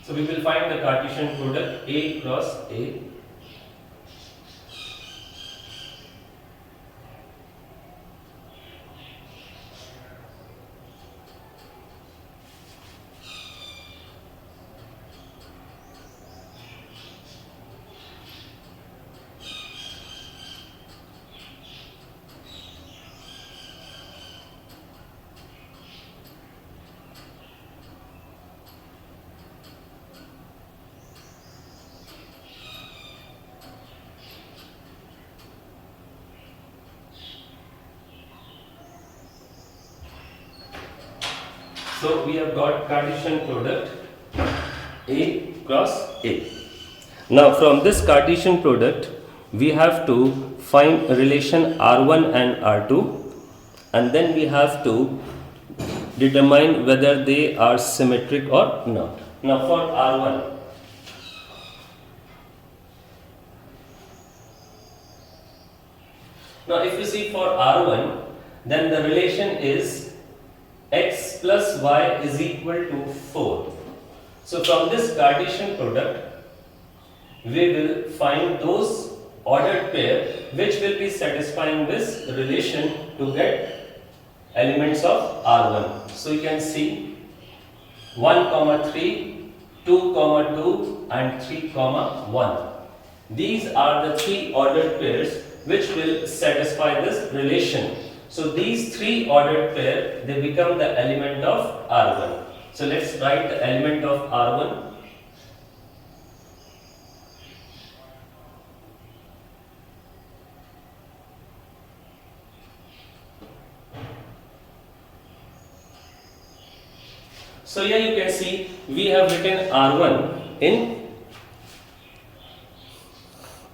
S1: So we will find the Cartesian product A cross A. So we have got Cartesian product A cross A. Now from this Cartesian product we have to find relation R1 and R2 and then we have to determine whether they are symmetric or not. Now for R1, now if you see for R1, then the relation is X plus Y is equal to 4. So from this Cartesian product, we will find those ordered pair which will be satisfying this relation to get elements of R1. So you can see 1 comma 3, 2 comma 2 and 3 comma 1. These are the three ordered pairs which will satisfy this relation. So these three ordered pair, they become the element of R1. So let's write the element of R1. So here you can see we have written R1 in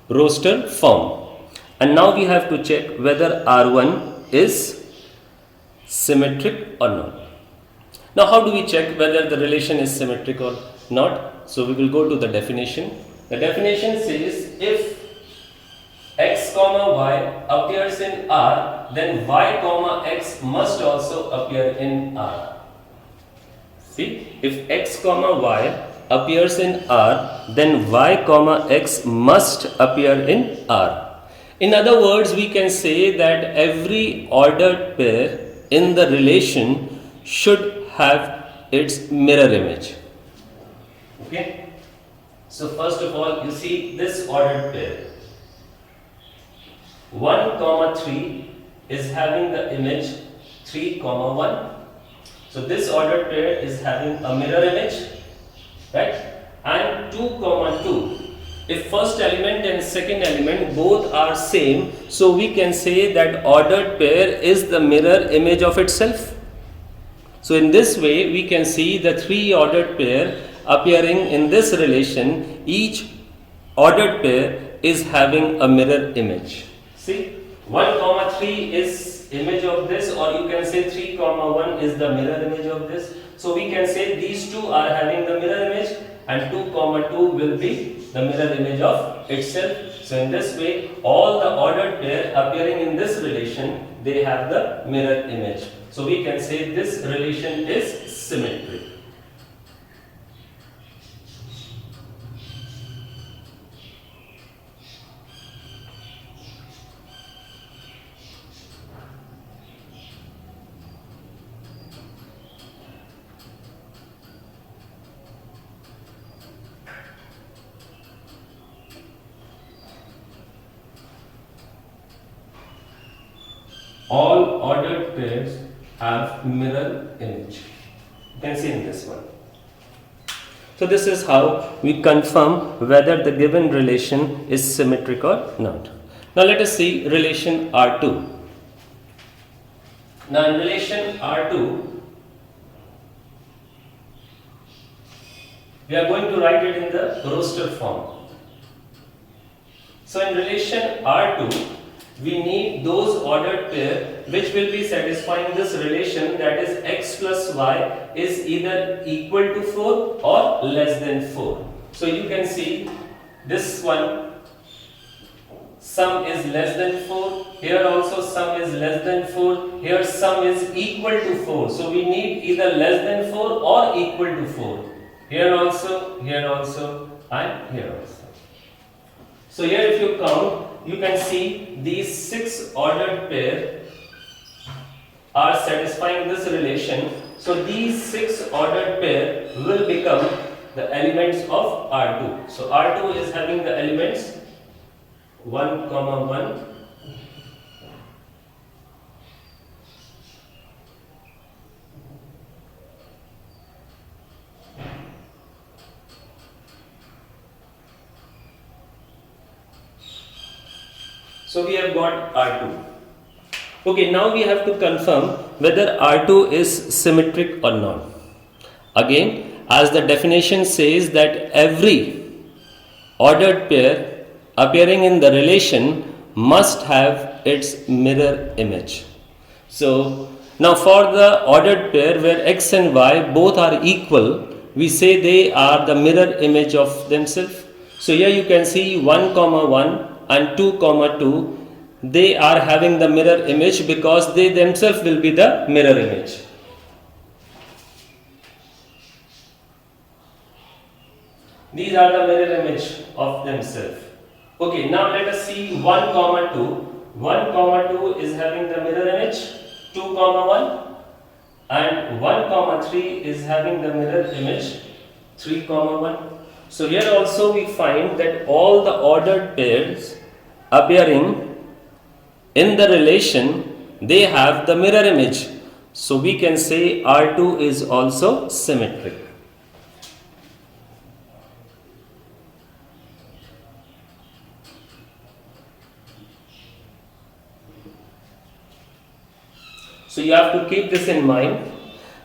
S1: roster form. And now we have to check whether R1 is symmetric or not. Now how do we check whether the relation is symmetric or not? So we will go to the definition. The definition says if X comma Y appears in R, then Y comma X must also appear in R. See, if X comma Y appears in R, then Y comma X must appear in R. In other words, we can say that every ordered pair in the relation should have its mirror image. Okay. So first of all, you see this ordered pair. 1 comma 3 is having the image 3 comma 1. So this ordered pair is having a mirror image, right? And 2 comma 2 If first element and second element both are same, so we can say that ordered pair is the mirror image of itself. So in this way we can see the three ordered pair appearing in this relation. Each ordered pair is having a mirror image. See, 1 comma 3 is image of this, or you can say 3 comma 1 is the mirror image of this. So we can say these two are having the mirror image, and 2 comma 2 will be the mirror image of itself. So in this way all the ordered pair appearing in this relation, they have the mirror image. So we can say this relation is symmetric. All ordered pairs have mirror image. You can see in this one. So this is how we confirm whether the given relation is symmetric or not. Now let us see relation R2. Now in relation R2, we are going to write it in the roster form. So in relation R2, we need those ordered pair which will be satisfying this relation, that is x plus y is either equal to 4 or less than 4. So you can see this one, sum is less than 4, here also sum is less than 4, here sum is equal to 4. So we need either less than 4 or equal to 4. Here also, and here also. So here if you count, you can see these 6 ordered pair are satisfying this relation. So these 6 ordered pair will become the elements of R2. So R2 is having the elements 1 comma 1, so we have got R2. Okay, now we have to confirm whether R2 is symmetric or not. Again, as the definition says that every ordered pair appearing in the relation must have its mirror image. So now for the ordered pair where x and y both are equal, we say they are the mirror image of themselves. So here you can see 1 comma 1 and 2 comma 2, they are having the mirror image because they themselves will be the mirror image. These are the mirror image of themselves. Okay, now let us see 1 comma 2. 1 comma 2 is having the mirror image, 2 comma 1, and 1 comma 3 is having the mirror image, 3 comma 1. So here also we find that all the ordered pairs appearing in the relation, they have the mirror image. So we can say R2 is also symmetric. So you have to keep this in mind,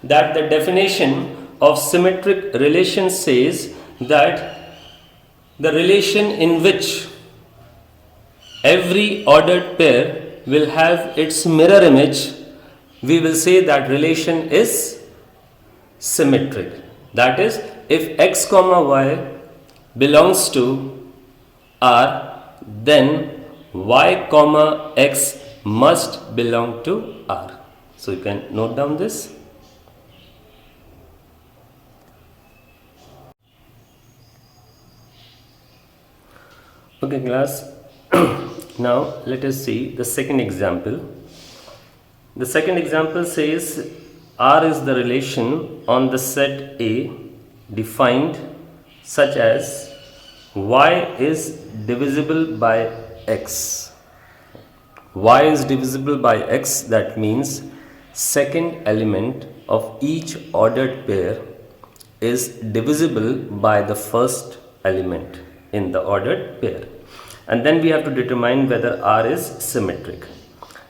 S1: that the definition of symmetric relation says that the relation in which every ordered pair will have its mirror image, we will say that relation is symmetric. That is, if x comma y belongs to R, then y comma x must belong to R. So you can note down this. Okay class, now let us see the second example. The second example says R is the relation on the set A defined such as y is divisible by x. Y is divisible by x, that means second element of each ordered pair is divisible by the first element. in the ordered pair. And then we have to determine whether R is symmetric.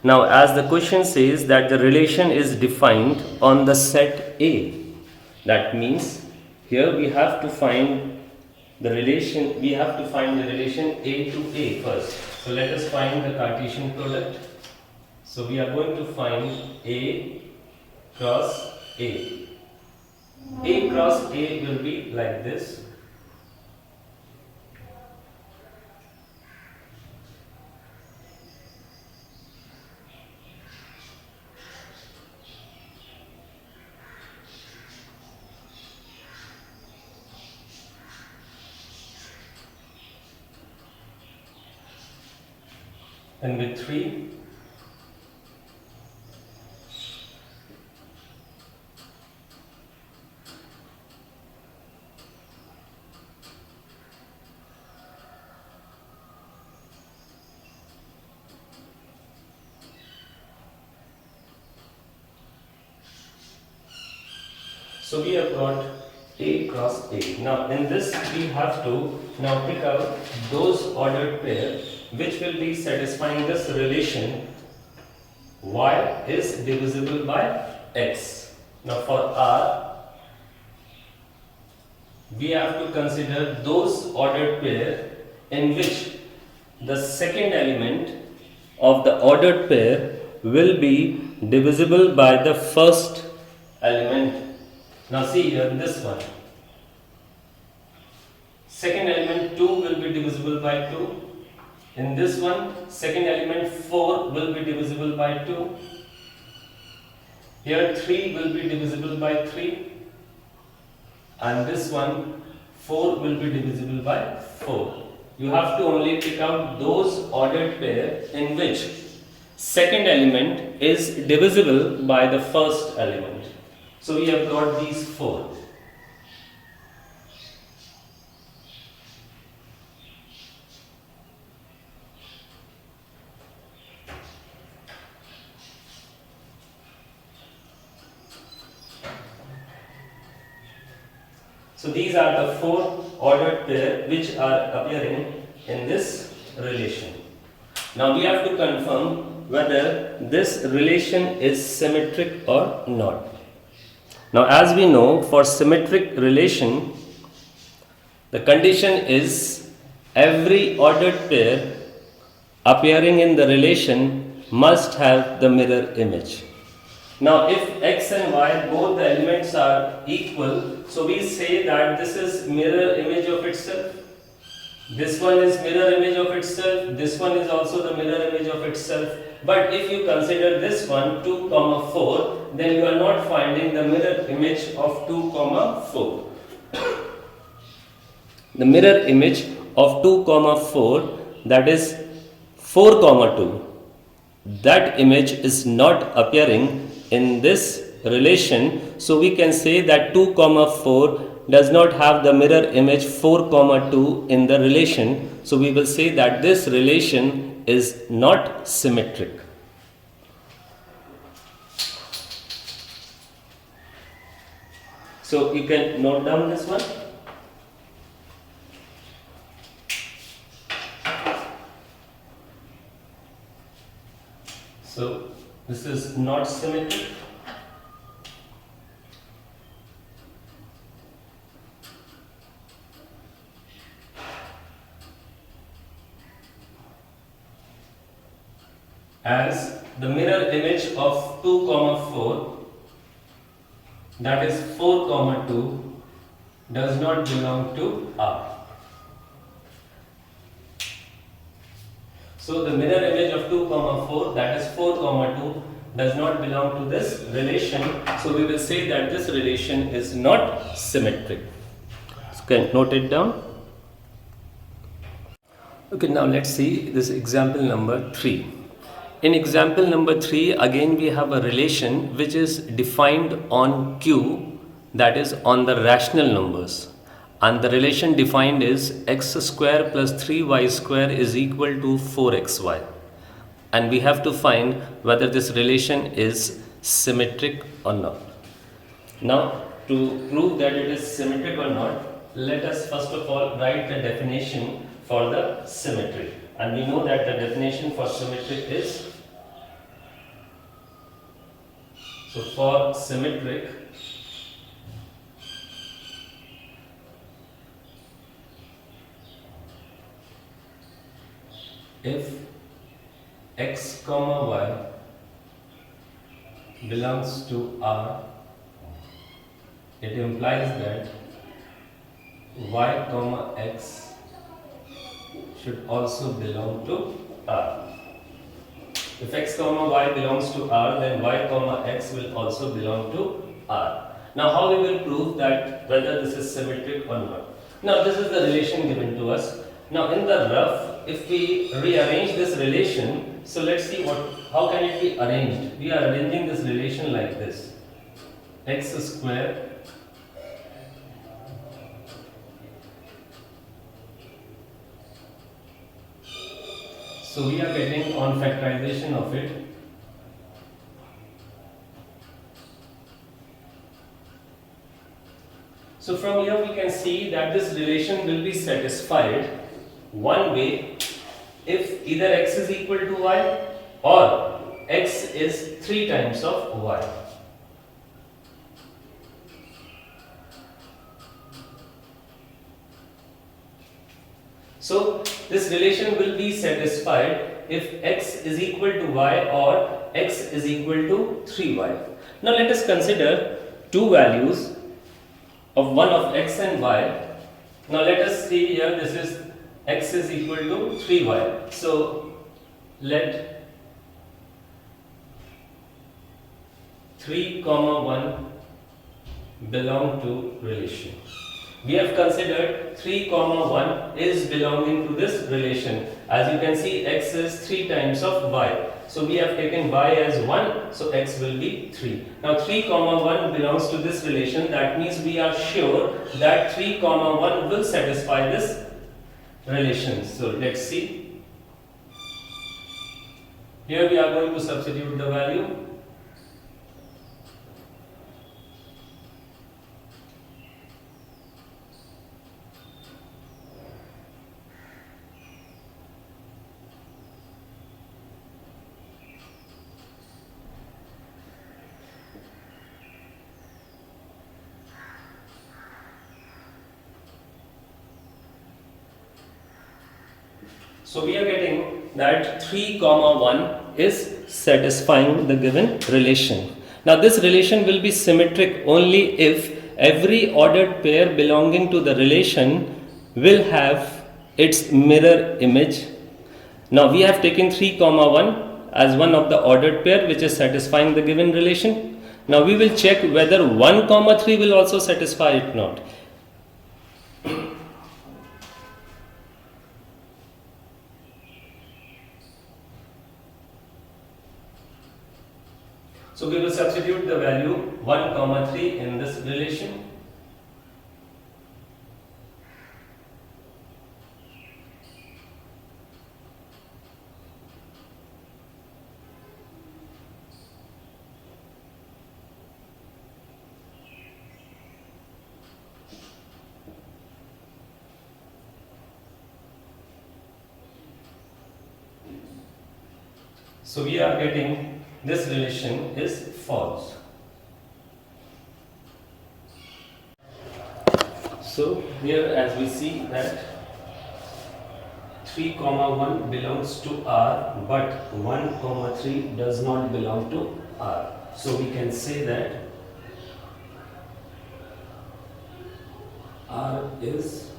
S1: Now, as the question says that the relation is defined on the set A, that means here we have to find the relation, A to A first. So let us find the Cartesian product. So we are going to find A cross A. A cross A will be like this. And with 3, so we have got A cross A. Now in this we have to now pick out those ordered pair which will be satisfying this relation y is divisible by x. Now for R we have to consider those ordered pair in which the second element of the ordered pair will be divisible by the first element. Now see here this one. Second element 2 will be divisible by 2. In this one, second element 4 will be divisible by 2. Here 3 will be divisible by 3. And this one 4 will be divisible by 4. You have to only pick out those ordered pair in which second element is divisible by the first element. So we have got these 4. So these are the 4 ordered pair which are appearing in this relation. Now we have to confirm whether this relation is symmetric or not. Now as we know, for symmetric relation, the condition is every ordered pair appearing in the relation must have the mirror image. Now if x and y both the elements are equal, so we say that this is mirror image of itself. This one is mirror image of itself, this one is also the mirror image of itself. But if you consider this one 2, 4, then you are not finding the mirror image of 2, 4. The mirror image of 2, 4, that is 4, 2. That image is not appearing in this relation, so we can say that 2, 4 does not have the mirror image 4, 2 in the relation. So we will say that this relation is not symmetric. So you can note down this one. So this is not symmetric. As the mirror image of 2, 4, that is 4, 2, does not belong to R. So the mirror image of 2, 4, that is 4, 2, does not belong to this relation. So we will say that this relation is not symmetric. So can note it down. Okay, now let's see this example number 3. In example number 3, again we have a relation which is defined on Q, that is on the rational numbers. And the relation defined is x square plus 3y square is equal to 4xy. And we have to find whether this relation is symmetric or not. Now, to prove that it is symmetric or not, let us first of all write the definition for the symmetry. And we know that the definition for symmetric is, so for symmetric, if x comma y belongs to R, it implies that y comma x should also belong to R. If x comma y belongs to R, then y comma x will also belong to R. Now how we will prove that whether this is symmetric or not? Now this is the relation given to us. Now in the rough, if we rearrange this relation, so let's see how can it be arranged. We are arranging this relation like this: x square so we are getting on factorization of it. So from here we can see that this relation will be satisfied one way if either x is equal to y or x is 3 times of y. So this relation will be satisfied if x is equal to y or x is equal to 3y. Now let us consider two values of one of x and y. Now let us see here, this is x is equal to 3y. So let 3 comma 1 belong to relation. We have considered 3 comma 1 is belonging to this relation. As you can see, x is 3 times of y. So we have taken y as 1, so x will be 3. Now 3 comma 1 belongs to this relation. That means we are sure that 3 comma 1 will satisfy this relation. So let's see. Here we are going to substitute the value. So we are getting that 3 comma 1 is satisfying the given relation. Now this relation will be symmetric only if every ordered pair belonging to the relation will have its mirror image. Now we have taken 3 comma 1 as one of the ordered pair which is satisfying the given relation. Now we will check whether 1 comma 3 will also satisfy it or not. So we will substitute the value 1 comma 3 in this relation. So we are getting this relation is false. So here as we see that 3 comma 1 belongs to R, but 1 comma 3 does not belong to R. So we can say that R is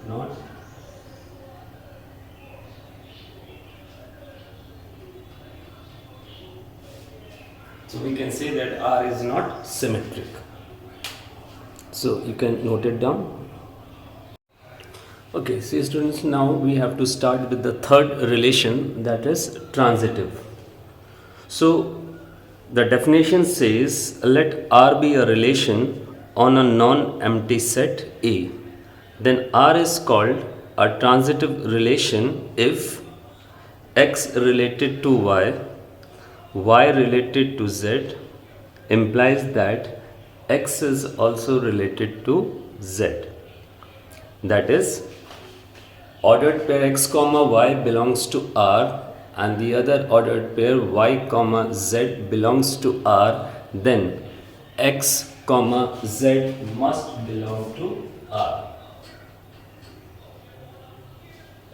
S1: not So we can say that R is not symmetric. So you can note it down. Okay, so students, now we have to start with the third relation, that is transitive. So the definition says, let R be a relation on a non-empty set A. Then R is called a transitive relation if x related to y related to z implies that x is also related to Z. That is, ordered pair x comma y belongs to R and the other ordered pair y comma z belongs to R, then x comma z must belong to R.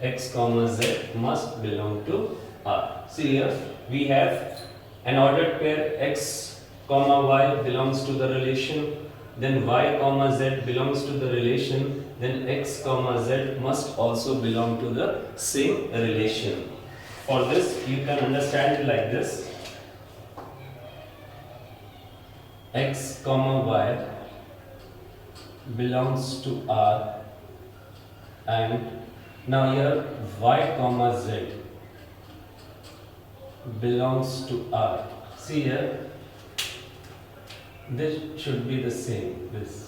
S1: X comma z must belong to R. See here, we have an ordered pair x comma y belongs to the relation, then y comma z belongs to the relation, then x comma z must also belong to the same relation. For this, you can understand it like this: x comma y belongs to R, and now here y comma z belongs to R. See here, this should be the same. This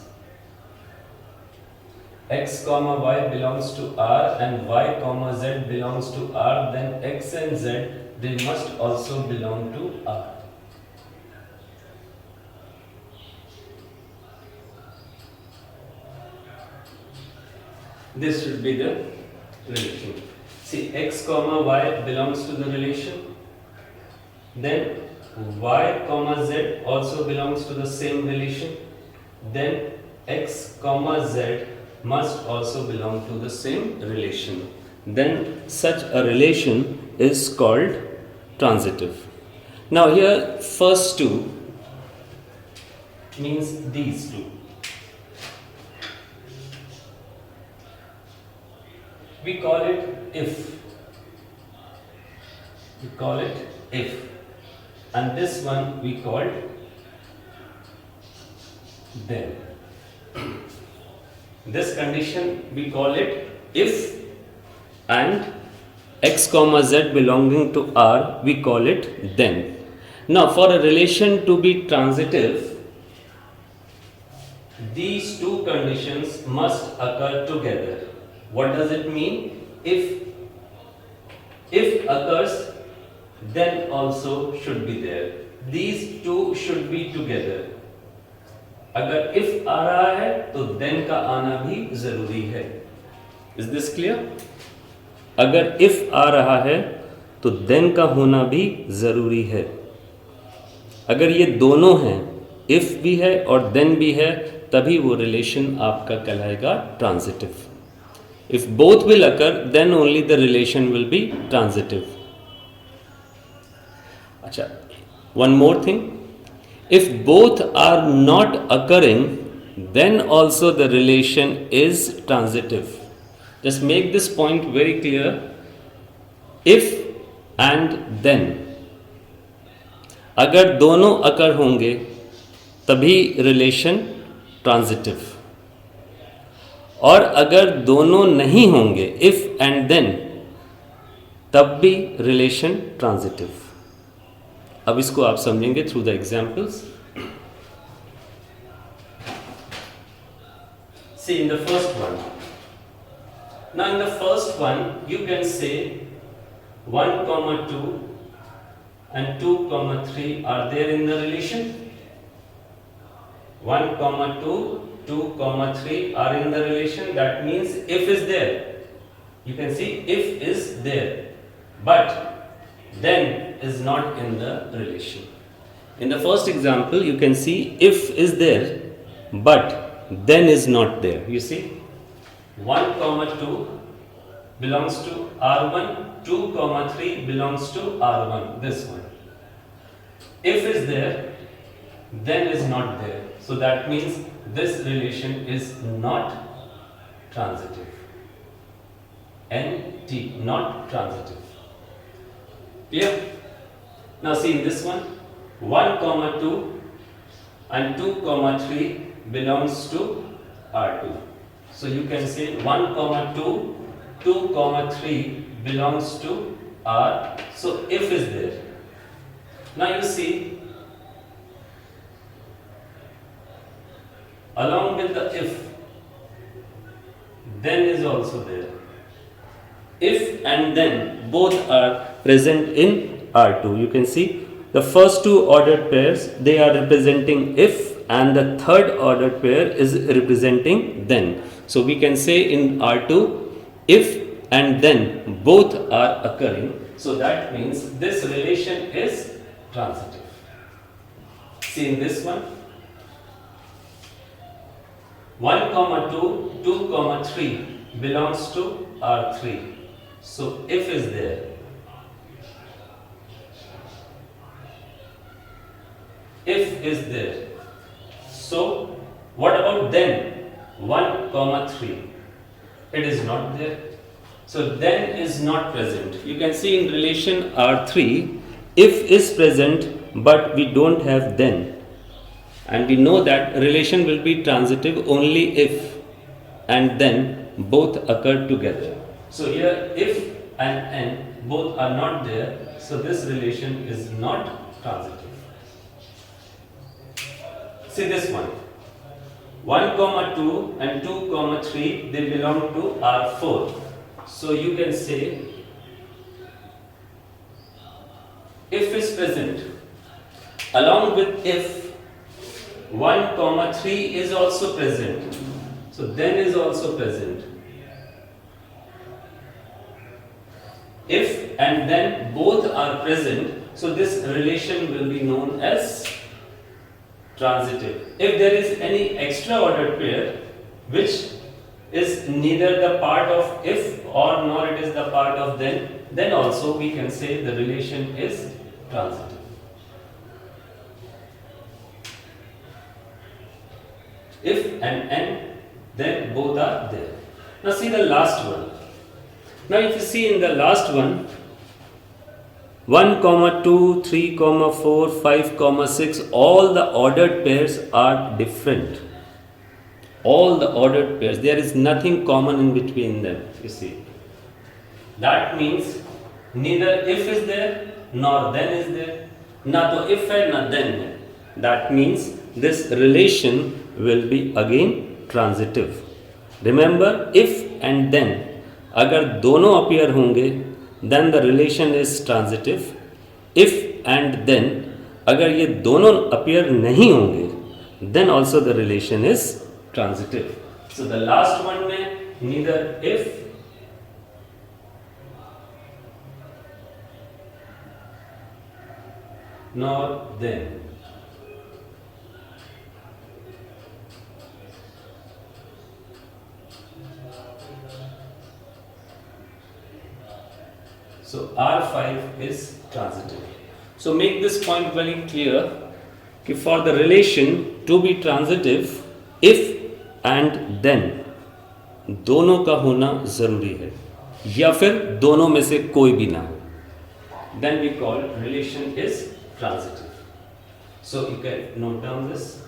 S1: x comma y belongs to R and y comma z belongs to R, then x and z, they must also belong to R. This should be the relation. See, x comma y belongs to the relation, then y comma z also belongs to the same relation, then x comma z must also belong to the same relation. Then such a relation is called transitive. Now here, first two means these two. We call it if. We call it if. And this one we called then. This condition we call it if, and x comma z belonging to R we call it then. Now for a relation to be transitive, these two conditions must occur together. What does it mean? If occurs, then also should be there. These two should be together. अगर if आ रहा है तो then का आना भी जरूरी है. Is this clear? अगर if आ रहा है तो then का होना भी जरूरी है. अगर ये दोनों हैं, if भी है और then भी है, तभी वो relation आपका कहलाएगा transitive. If both will occur, then only the relation will be transitive. अच्छा, one more thing. If both are not occurring, then also the relation is transitive. Just make this point very clear. If and then. अगर दोनों occur होंगे, तभी relation transitive. और अगर दोनों नहीं होंगे, if and then, तब भी relation transitive. अब इसको आप समझेंगे through the examples. See in the first one. Now in the first one you can say 1,2 and 2,3 are there in the relation. 1,2, 2,3 are in the relation. That means if is there. You can see if is there, but then is not in the relation. In the first example, you can see if is there, but then is not there. You see, 1,2 belongs to R1, 2,3 belongs to R1. This one. If is there, then is not there. So that means this relation is not transitive. NT, not transitive. Clear? Now see in this one, 1,2 and 2,3 belongs to R2. So you can say 1,2, 2,3 belongs to R. So if is there. Now you see, along with the if, then is also there. If and then both are present in R2. You can see the first two ordered pairs, they are representing if and the third ordered pair is representing then. So we can say in R2, if and then both are occurring, so that means this relation is transitive. See in this one, 1 comma 2, 2 comma 3 belongs to R3. So if is there. If is there. So what about then? 1 comma 3. It is not there. So then is not present. You can see in relation R3, if is present but we don't have then. And we know that relation will be transitive only if and then both occur together. So here if and both are not there, so this relation is not transitive. See this one. 1 comma 2 and 2 comma 3, they belong to R4. So you can say if is present along with if 1 comma 3 is also present. So then is also present. If and then both are present, so this relation will be known as transitive. If there is any extra ordered pair which is neither the part of if or nor it is the part of then also we can say the relation is transitive. If and then both are there. Now see the last one. Now if you see in the last one, 1 comma 2, 3 comma 4, 5 comma 6, all the ordered pairs are different. All the ordered pairs, there is nothing common in between them, you see. That means neither if is there nor then is there. Na to if hai na then hai. That means this relation will be again transitive. Remember, if and then, अगर दोनों appear होंगे, then the relation is transitive. If and then, अगर ये दोनों appear नहीं होंगे, then also the relation is transitive. So the last one में neither if nor then. So R5 is transitive. So make this point very clear कि for the relation to be transitive, if and then दोनों का होना जरूरी है या फिर दोनों में से कोई भी ना हो, then we call relation is transitive. So you can note down this.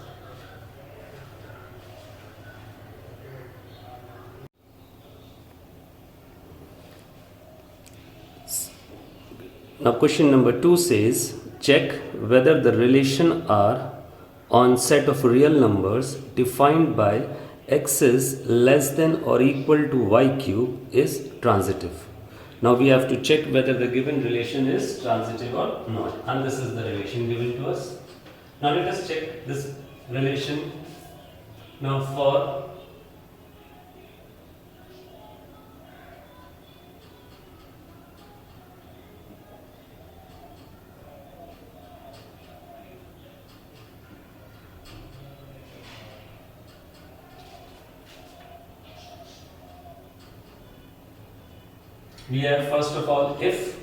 S1: Now question number 2 says, check whether the relation R on set of real numbers defined by x is less than or equal to y cube is transitive. Now we have to check whether the given relation is transitive or not, and this is the relation given to us. Now let us check this relation. Now for we have first of all if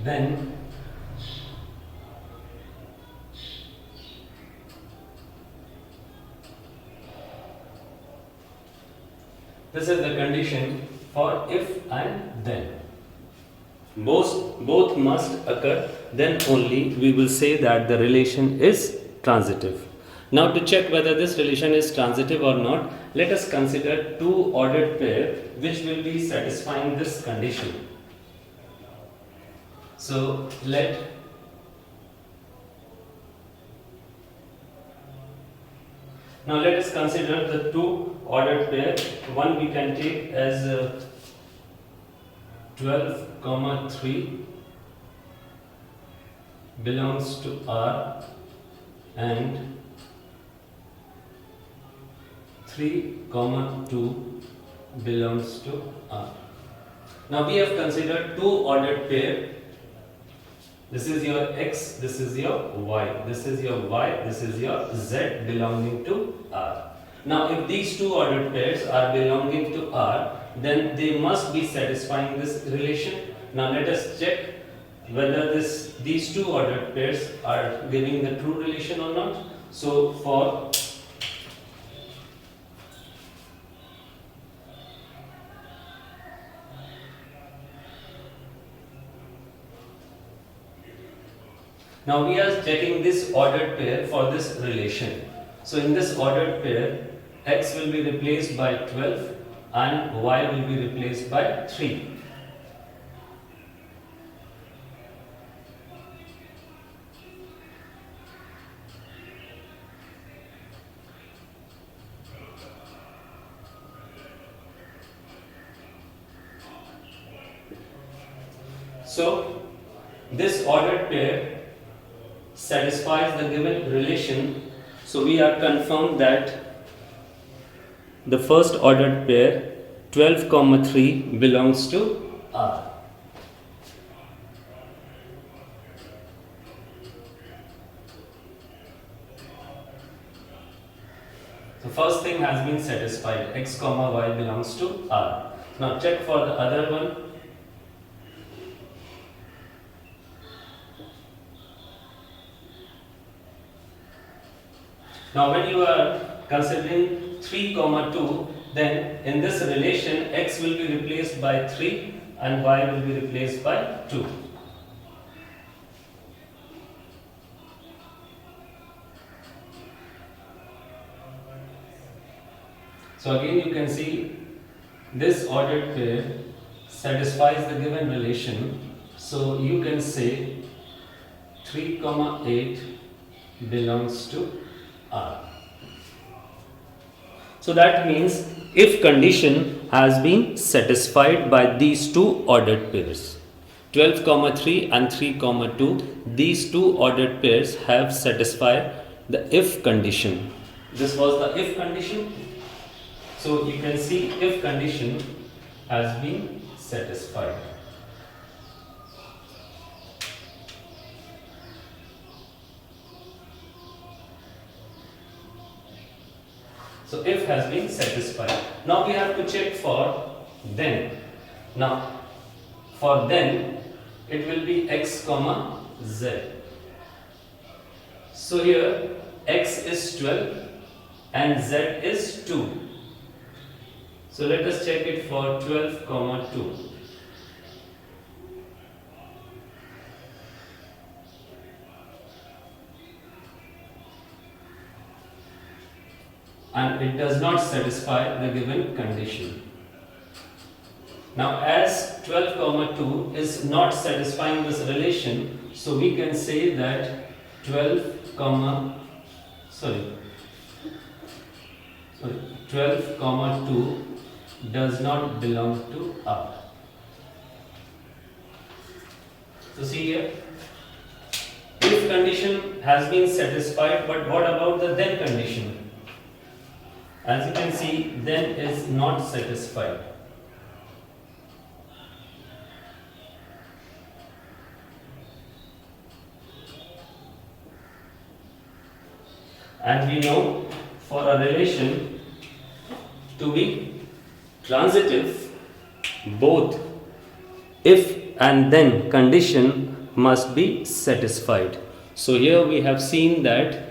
S1: then this is the condition for if and then. Both must occur, then only we will say that the relation is transitive. Now to check whether this relation is transitive or not, let us consider two ordered pair which will be satisfying this condition. So let Now let us consider the two ordered pair. One we can take as 12, 3 belongs to R and 3, 2 belongs to R. Now we have considered two ordered pair. This is your X, this is your Y, this is your Y, this is your Z belonging to R. Now if these two ordered pairs are belonging to R, then they must be satisfying this relation. Now let us check whether these two ordered pairs are giving the true relation or not. So for now we are checking this ordered pair for this relation. So in this ordered pair, X will be replaced by 12 and Y will be replaced by 3. So this ordered pair satisfies the given relation. So we are confirmed that the first ordered pair 12, 3 belongs to R. So first thing has been satisfied, X, Y belongs to R. Now check for the other one. Now when you are considering 3, 2, then in this relation X will be replaced by 3 and Y will be replaced by 2. So again you can see this ordered pair satisfies the given relation. So you can say 3, 8 belongs to R. So that means if condition has been satisfied by these two ordered pairs 12, 3 and 3, 2, these two ordered pairs have satisfied the if condition. This was the if condition. So you can see if condition has been satisfied. So if has been satisfied. Now we have to check for then. Now for then it will be X, Z. So here X is 12 and Z is 2. So let us check it for 12, 2. And it does not satisfy the given condition. Now as 12, 2 is not satisfying this relation, so we can say that 12, 2 does not belong to R. So see here, if condition has been satisfied, but what about the then condition? As you can see, then is not satisfied. And we know for a relation to be transitive, both if and then condition must be satisfied. So here we have seen that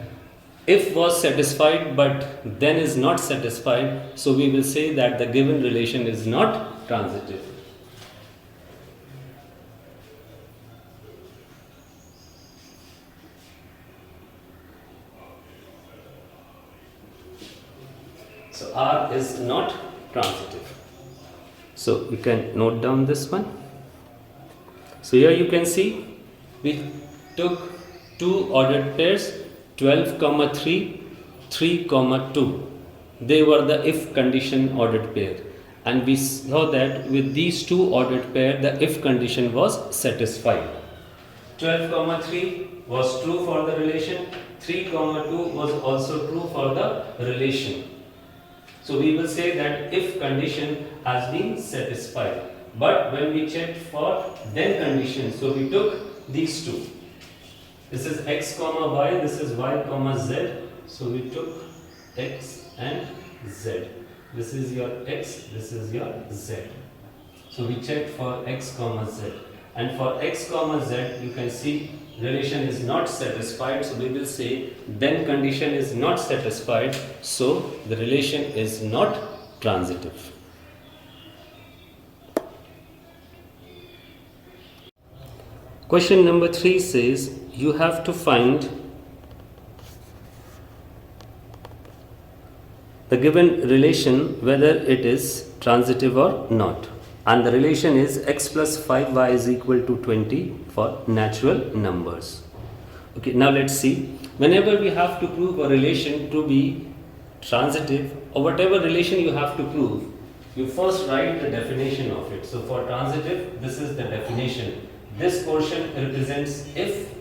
S1: if was satisfied but then is not satisfied, so we will say that the given relation is not transitive. So R is not transitive. So you can note down this one. So here you can see we took two ordered pairs 12, 3 3 comma 2, they were the if condition ordered pair, and we saw that with these two ordered pair the if condition was satisfied. 12 comma 3 was true for the relation, 3 comma 2 was also true for the relation. So we will say that if condition has been satisfied. But when we checked for then condition, so we took these two. This is x comma y, this is y comma z. So we took x and z. This is your x, this is your z. So we checked for x comma z. And for x comma z, you can see relation is not satisfied. So we will say then condition is not satisfied. So the relation is not transitive. Question number 3 says you have to find the given relation whether it is transitive or not, and the relation is x plus 5y is equal to 20 for natural numbers. Okay, now let's see. Whenever we have to prove a relation to be transitive, or whatever relation you have to prove, you first write the definition of it. So for transitive, this is the definition. This portion represents if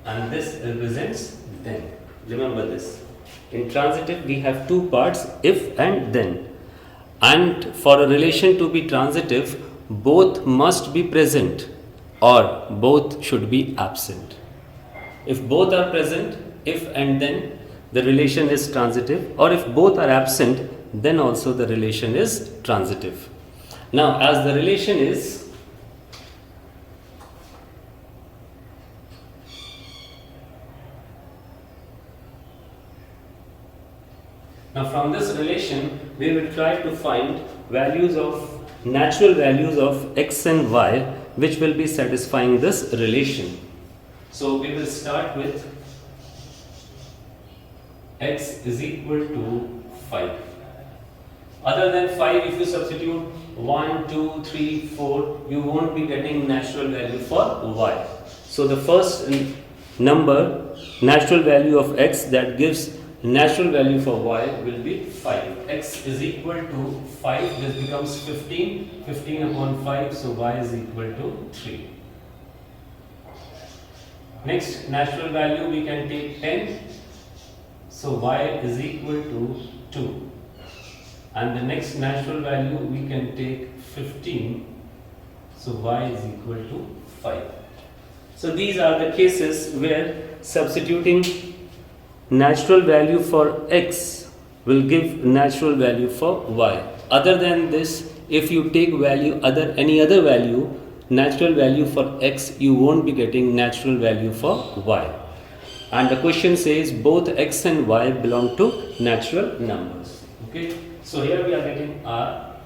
S1: and this represents then. Remember this. In transitive, we have two parts, if and then. And for a relation to be transitive, both must be present or both should be absent. If both are present, if and then, the relation is transitive, or if both are absent, then also the relation is transitive. Now, as the relation is Now from this relation, we will try to find natural values of x and y which will be satisfying this relation. So we will start with x is equal to 5. Other than 5, if you substitute 1, 2, 3, 4, you won't be getting natural value for y. So the first number, natural value of x, that gives natural value for y will be 5. X is equal to 5, this becomes 15, 15 upon 5, so y is equal to 3. Next natural value we can take 10, so y is equal to 2. And the next natural value we can take 15, so y is equal to 5. So these are the cases where substituting natural value for x will give natural value for y. Other than this, if you take any other value, natural value for x, you won't be getting natural value for y. And the question says both x and y belong to natural numbers. Okay, so here we are getting R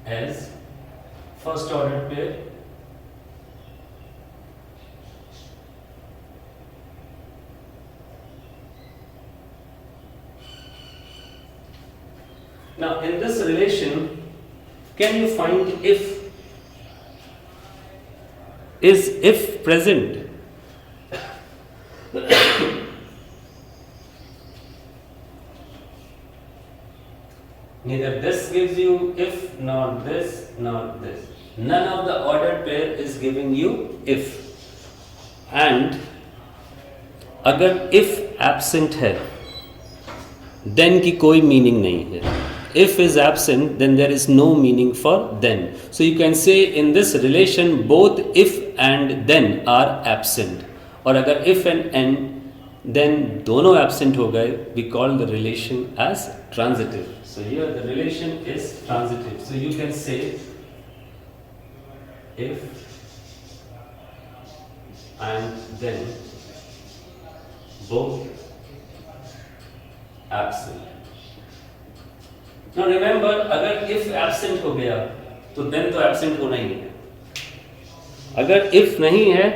S1: as first order pair. Now in this relation, can you find if? Is if present? Neither this gives you if, nor this, nor this. None of the ordered pair is giving you if. And अगर if absent है, then की कोई meaning नहीं है. If is absent, then there is no meaning for then. So you can say in this relation both if and then are absent. और अगर if and then दोनों absent हो गए, we call the relation as transitive. So here the relation is transitive. So you can say if and then both absent. Now remember, अगर if absent हो गया तो then तो absent होना ही है. अगर if नहीं है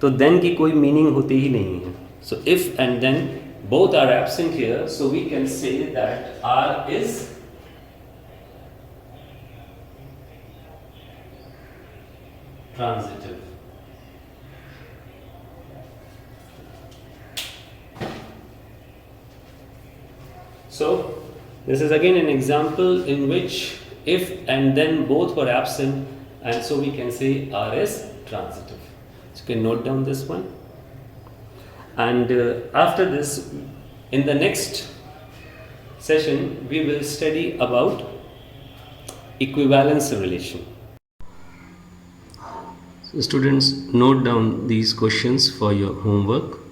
S1: तो then की कोई meaning होती ही नहीं है. So if and then both are absent here, so we can say that R is transitive. So this is again an example in which if and then both were absent, and so we can say are is transitive. So you can note down this one. And after this, in the next session, we will study about equivalence relation. So students, note down these questions for your homework.